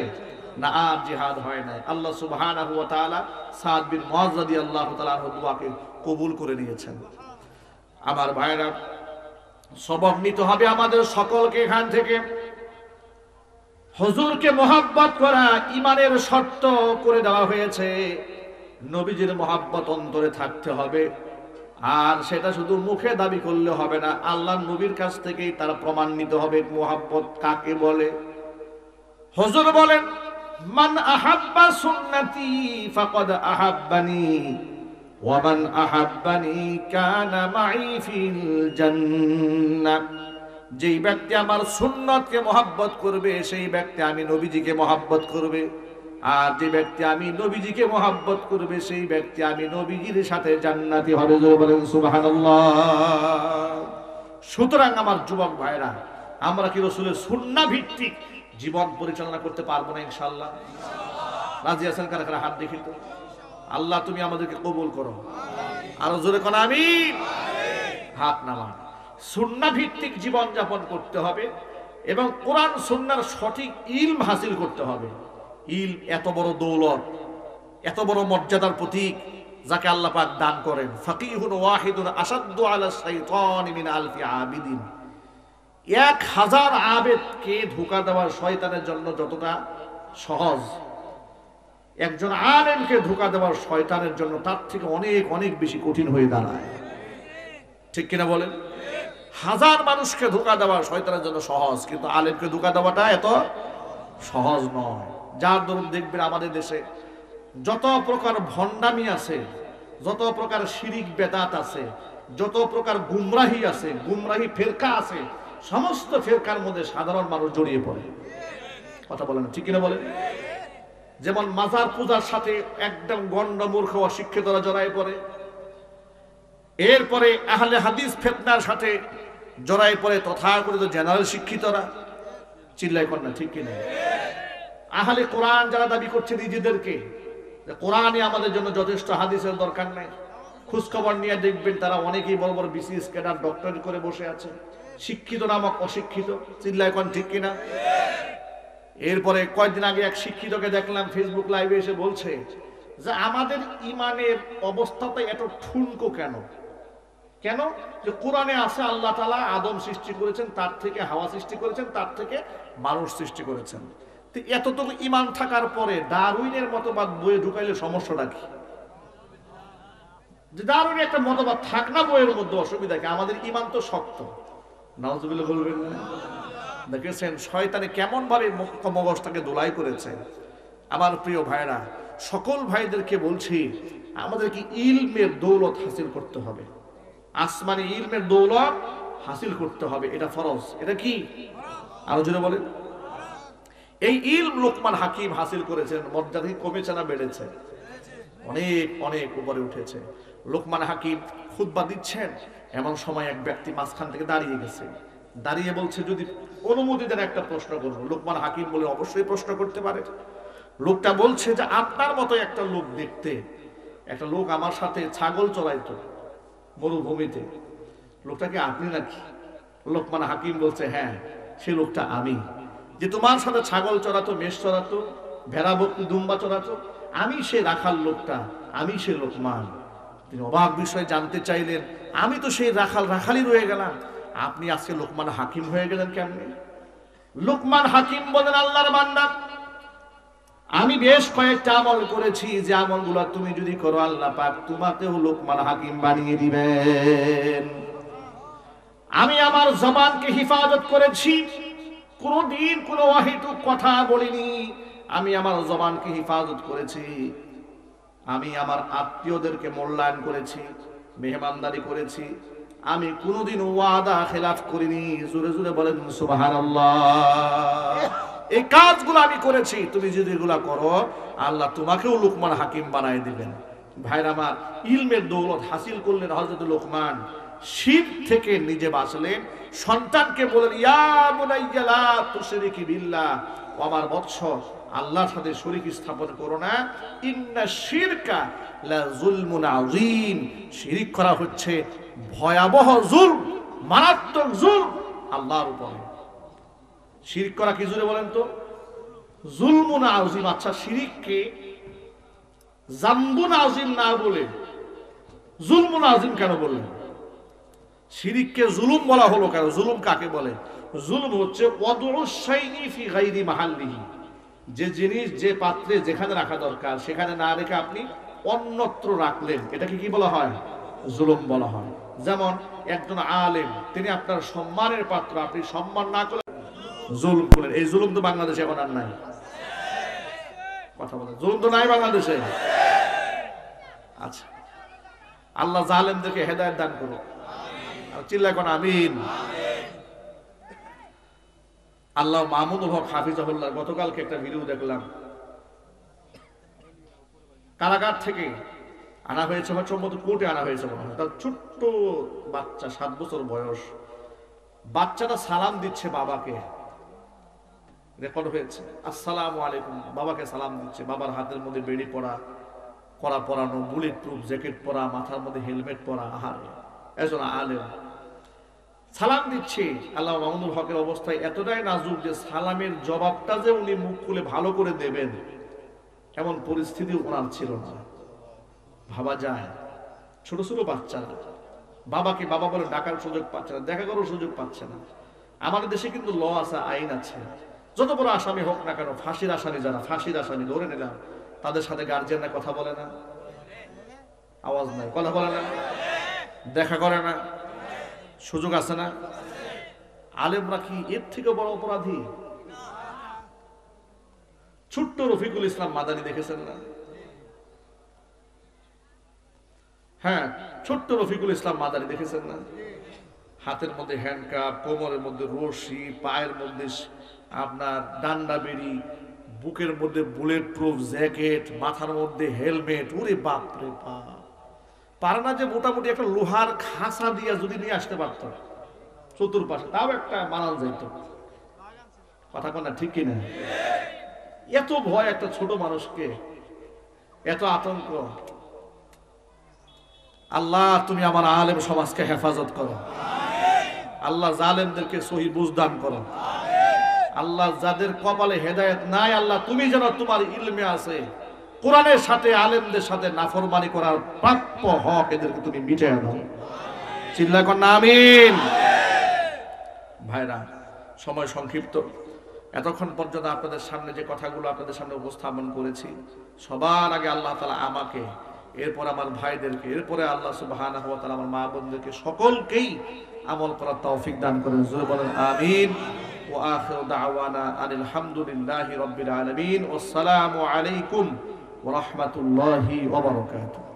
না, আর জিহাদ হয় নাই। আল্লাহ সুবহানাহু ওয়া তাআলা সাদ বিন মুআজ রাদিয়াল্লাহু তাআলা আনহু দুআকে কবুল করে নিয়েছেন। আমার ভাইরা, সবক নিতে হবে আমাদের সকলকে এখান থেকে। হুজুরকে মহব্বত করা ঈমানের শর্ত করে দেওয়া হয়েছে। নবীজির মহব্বত অন্তরে থাকতে হবে, আর সেটা শুধু মুখে দাবি করলে হবে না, আল্লাহর নবীর কাছ থেকেই তার প্রমাণ নিতে হবে মহব্বত কাকে বলে। হুজুর বলেন, মান আহাব্বা সুন্নতি ফাকাদ আহাব্বানি ওয়া মান আহাব্বানি কানা মাই ফিল জান্নাহ। যেই ব্যক্তি আমার সুন্নতকে মহব্বত করবে সেই ব্যক্তি আমি নবীজিকে মহব্বত করবে, আর যে ব্যক্তি আমি নবীজিকে মহব্বত করবে সেই ব্যক্তি আমি নবীজির সাথে জান্নাতি হবে। জোরে বলেন সুবহানাল্লাহ। সুতরাং আমার যুবক ভাইরা, আমরা কি রাসূলের সুন্নাহ ভিত্তিক জীবন পরিচালনা করতে পারবো না? ইনশাআল্লাহ। রাজি আছেন? কারা কারা হাত দেখি তো। আল্লাহ তুমি আমাদেরকে কবুল করো। আরো জোরে কোন আমিন। হাত নামান। সুন্নাহ ভিত্তিক জীবন যাপন করতে হবে এবং কোরআন সুন্নাহর সঠিক ইলম হাসিল করতে হবে। ইলম এত বড় দৌলত, এত বড় মর্যাদার প্রতীক, যাকে আল্লাহ পাক দান করেন। ফাকিহুন ওয়াহিদুন আসাদ্দু আলা শাইতানি মিন আলফি আবিদিন। 1000 আবেদকে ধোঁকা দেওয়ার শয়তানের জন্য যতটা সহজ, একজন আলেমকে ধোঁকা দেওয়ার শয়তানের জন্য তার থেকে অনেক অনেক বেশি কঠিন হয়ে দাঁড়ায়। ঠিক কিনা বলেন? 1000 মানুষকে ধোঁকা দেওয়া শয়তানের জন্য সহজ, কিন্তু আলেমকে ধোঁকা দেওয়াটা এত সহজ নয়। যার দরুন দেখবেন আমাদের দেশে যত প্রকার ভণ্ডামি আছে, যত প্রকার শিরিক বেদাত আছে, যত প্রকার গুমরাহি আছে, গুমরাহি ফেরকা আছে, সমস্ত ফেরকার মধ্যে সাধারণ মানুষ জড়িয়ে পড়ে। কথা বলেন ঠিক কিনা বলেন? যেমন মাজার পূজার সাথে একদম গণ্ড মূর্খ অশিক্ষিতরা জড়াই পড়ে, এরপরে আহলে হাদিস ফিতনার সাথে জড়াই পড়ে তথাকথিত জেনারেল শিক্ষিতরা। চিল্লাই কর না ঠিক কিনা? আহলে কোরআন যারা দাবি করছে নিজেদেরকে, কোরআনই আমাদের জন্য যথেষ্ট, হাদিসের দরকার নাই, খোঁজখবর নিয়ে দেখবেন তারা অনেকেই বড় বড় বিসিএস ক্যাডার ডক্টরেট করে বসে আছে, শিক্ষিত নামক অশিক্ষিত। চিল্লাই কর ঠিক কিনা? এরপরে কয়েকদিন আগে এক শিক্ষিতকে দেখলাম ফেসবুক লাইভে এসে বলছে যে আমাদের ইমানের অবস্থাটা এত ঠুনকো কেন? কেন? যে কোরআনে আছে আল্লাহ তাআলা আদম সৃষ্টি করেছেন, তার থেকে হাওয়া সৃষ্টি করেছেন, তার থেকে মানুষ সৃষ্টি করেছেন। তো এতটুকু ইমান থাকার পরে ডারউইনের মতবাদ বইয়ে ঢুকাইলে সমস্যাটা কি? যে ডারউইন একটা মতবাদ থাক না বইয়ের মধ্যে, অসুবিধা কি? আমাদের ইমান তো শক্ত। নাউজুবিল্লাহ বলবেন না? দেখেছেন শয়তানে কেমন ভাবে মগজটাকে দোলাই করেছে। আমার প্রিয় ভাইরা, সকল ভাইদেরকে বলছি, আমাদেরকে ইলমের দৌলত হাসিল করতে হবে, আসমানি ইলমের দৌলত হাসিল করতে হবে, এটা ফরজ। এটা কি? আরো জোরে বলেন। এই ইলম লোকমান হাকিম হাসিল করেছেন, মর্যাদা কমেছে না বেড়েছে? অনেক অনেক উপরে উঠেছে। লোকমান হাকিম খুতবা দিচ্ছেন, এমন সময় এক ব্যক্তি মাঝখান থেকে দাঁড়িয়ে গেছে, দাঁড়িয়ে বলছে যদি অনুমতি দেন একটা প্রশ্ন করবো। লোকমান হাকিম বলে অবশ্যই প্রশ্ন করতে পারে। লোকটা বলছে যে আপনার মতো একটা লোক দেখতে, একটা লোক আমার সাথে ছাগল চড়াইতো মরুভূমিতে, লোকটা কি আপনি নাকি? লোকমান হাকিম বলছে হ্যাঁ, সে লোকটা আমি। যে তোমার সাথে ছাগল চড়াতো, মেষ চড়াতো, ভেড়া বকরি দুম্বা চড়াতো, আমি সে রাখাল লোকটা, আমি সে লোকমান। তিনি অবাক বিষয় জানতে চাইলেন, আমি তো সেই রাখালই রয়ে গেলাম, আপনি আজকে লোকমান হাকিম হয়ে গেলেন কেমনে? লোকমান হাকিম বলেন, আল্লাহর বান্দা, আমি বেশ কয়েকটা আমল করেছি, যে আমলগুলো তুমি যদি করো আল্লাহ পাক তোমাকেও লোকমান হাকিম বানিয়ে দিবেন। আমি আমার জবানকে হিফাজত করেছি, কোনদিন কোনো অহেতুক কথা বলিনি। আমি আমার জবানকে হিফাজত করেছি, আমি আমার আত্মীয়দেরকে মূল্যায়ন করেছি, মেহমানদারি করেছি, আমি কোনদিন ওয়াদা খেলাফ করিনি। জোরে জোরে বলেন সুবহানাল্লাহ। এই কাজগুলো আমি করেছি, তুমি যদি এগুলা করো আল্লাহ তোমাকেও লোকমান হাকিম বানায় দিবেন। ভাইরা আমার, ইলমের দৌলত হাসিল করলেন হযরত লোকমান, শিরক থেকে নিজে বাঁচলেন। সন্তানকে বলেন, ইয়া বুনাইয়া লা তুশরিকি বিল্লাহ, ও আমার বৎস, আল্লাহর সাথে শরীক স্থাপন করো না। ইন্না শিরকা লা যুলমুন আযীম, শিরক করা হচ্ছে ভয়াবহ জুলম, মারাত্মক জুলম আল্লাহর উপরে। শিরক করা কি? জোরে বলেন তো। যুলমুন আযীম। আচ্ছা, শিরককে জামবুন আযীম না বলে যুলমুন আযীম কেন বললেন? শিরককে জুলুম বলা হলো কেন? জুলুম কাকে বলে? জুলুম হচ্ছে ওয়াদউস শাইই ফি গায়রি মাহাল্লিহি, যে জিনিস যে পাত্রে যেখানে রাখা দরকার সেখানে না রেখে আপনি অন্যত্র রাখলেন, এটাকে কি বলা হয়? জুলুম বলা হয়। যেমন একজন আলেম, তিনি আপনার সম্মানের পাত্র, আপনি সম্মান না করে জুলুম করলেন। এই জুলুম তো বাংলাদেশে এখন আর নাই। কথা বলেন, জুলুম তো নাই বাংলাদেশে। আচ্ছা, আল্লাহ জালেমদেরকে হেদায়েত দান করুন। চিল্লা কোন আমিন। আল্লাহ মাহমুদুল হক হাফিজাহুল্লাহ গতকালকে একটা ভিডিও দেখলাম, কারাগার থেকে আনা হয়েছে, সম্ভবত কোর্টে আনা হয়েছে মনে হয়। তার ছোট্ট বাচ্চা, 7 বছর বয়স, বাচ্চাটা সালাম দিচ্ছে বাবাকে, রেকর্ড হয়েছে। আসসালামু আলাইকুম, বাবাকে সালাম দিচ্ছে। বাবার হাতের মধ্যে বেড়ি পরা, কড়া পরানো, বুলেট প্রুফ জ্যাকেট পরা, মাথার মধ্যে হেলমেট পরা। আহারে, একজন আলেম সালাম দিচ্ছে। আল্লাহ মাহমুদুল হকের অবস্থায় এতটাই নাজুক যে সালামের জবাবটা যে উনি মুখ খুলে ভালো করে দেবেন এমন পরিস্থিতি ওনার ছিল না। ভাবা যায়, ছোট ছোট বাচ্চারা বাবাকে বাবা বলে ডাকার সুযোগ পাচ্ছে না, দেখা করার সুযোগ পাচ্ছে না। আমাদের দেশে কিন্তু ল আছে, আইন আছে। যত বড় আসামি হোক না কেন, ফাঁসির আসামি যারা, ফাঁসির আসামি ধরে নিলাম, তাদের সাথে গার্জিয়ানরা কথা বলে না? আওয়াজ নাই, কথা বলে না, দেখা করে না, সুযোগ আছে না? আলেমরা কি এর থেকে বড় অপরাধী? ছোট্ট রফিকুল ইসলাম মাদানী দেখেছেন না? হ্যাঁ, ছোট্ট রফিকুল ইসলাম মাদানী দেখেছেন না? হাতের মধ্যে হ্যান্ডকাপ, কোমরের মধ্যে রশি, পায়ের মধ্যে আপনার ডান্ডা বেড়ি, বুকের মধ্যে বুলেট প্রুফ জ্যাকেট, মাথার মধ্যে হেলমেট। ওরে বাপ রে বাপ! পারে না যে মোটামুটি একটা লোহার খাঁচা দিয়ে যদি নিয়ে আসতে পারত চতুর্পাশে, তাও একটা মানাল যাইত। কথা কনা ঠিক কিনা? এত ভয় একটা ছোট মানুষকে, এত আতঙ্ক। আল্লাহ তুমি আমার আলেম সমাজকে হেফাজত করো। আল্লাহ জালেমদেরকে সহি বুঝ দান করো। আল্লাহ যাদের কপালে হেদায়েত নাই, আল্লাহ তুমি যেন তোমার ইলমে আছে কোরআনের সাথে আলেমদের সাথে নাফরমানি করার প্রাপ্য হক এদেরকে তুমি মিটিয়ে দাও। চিল্লা কর না আমিন। ভাইরা, সময় সংক্ষিপ্ত। এতক্ষণ পর্যন্ত আপনাদের সামনে যে কথাগুলো আপনাদের সামনে উপস্থাপন করেছি, সবার আগে আল্লাহ তাআলা আমাকে, এরপর আমার ভাইদেরকে, এরপরে আল্লাহ সুবহানাহু ওয়া তাআলা আমার মা বোনদেরকে সকলকেই আমল করার তৌফিক দান করেন। জোরে বলেন আমিন। ওয়া আখিরু দাওয়ানা আনিল হামদুলিল্লাহি রাব্বিল আলামিন। ওয়াসসালামু আলাইকুম ওয়া রাহমাতুল্লাহি ওয়া বারাকাতুহু।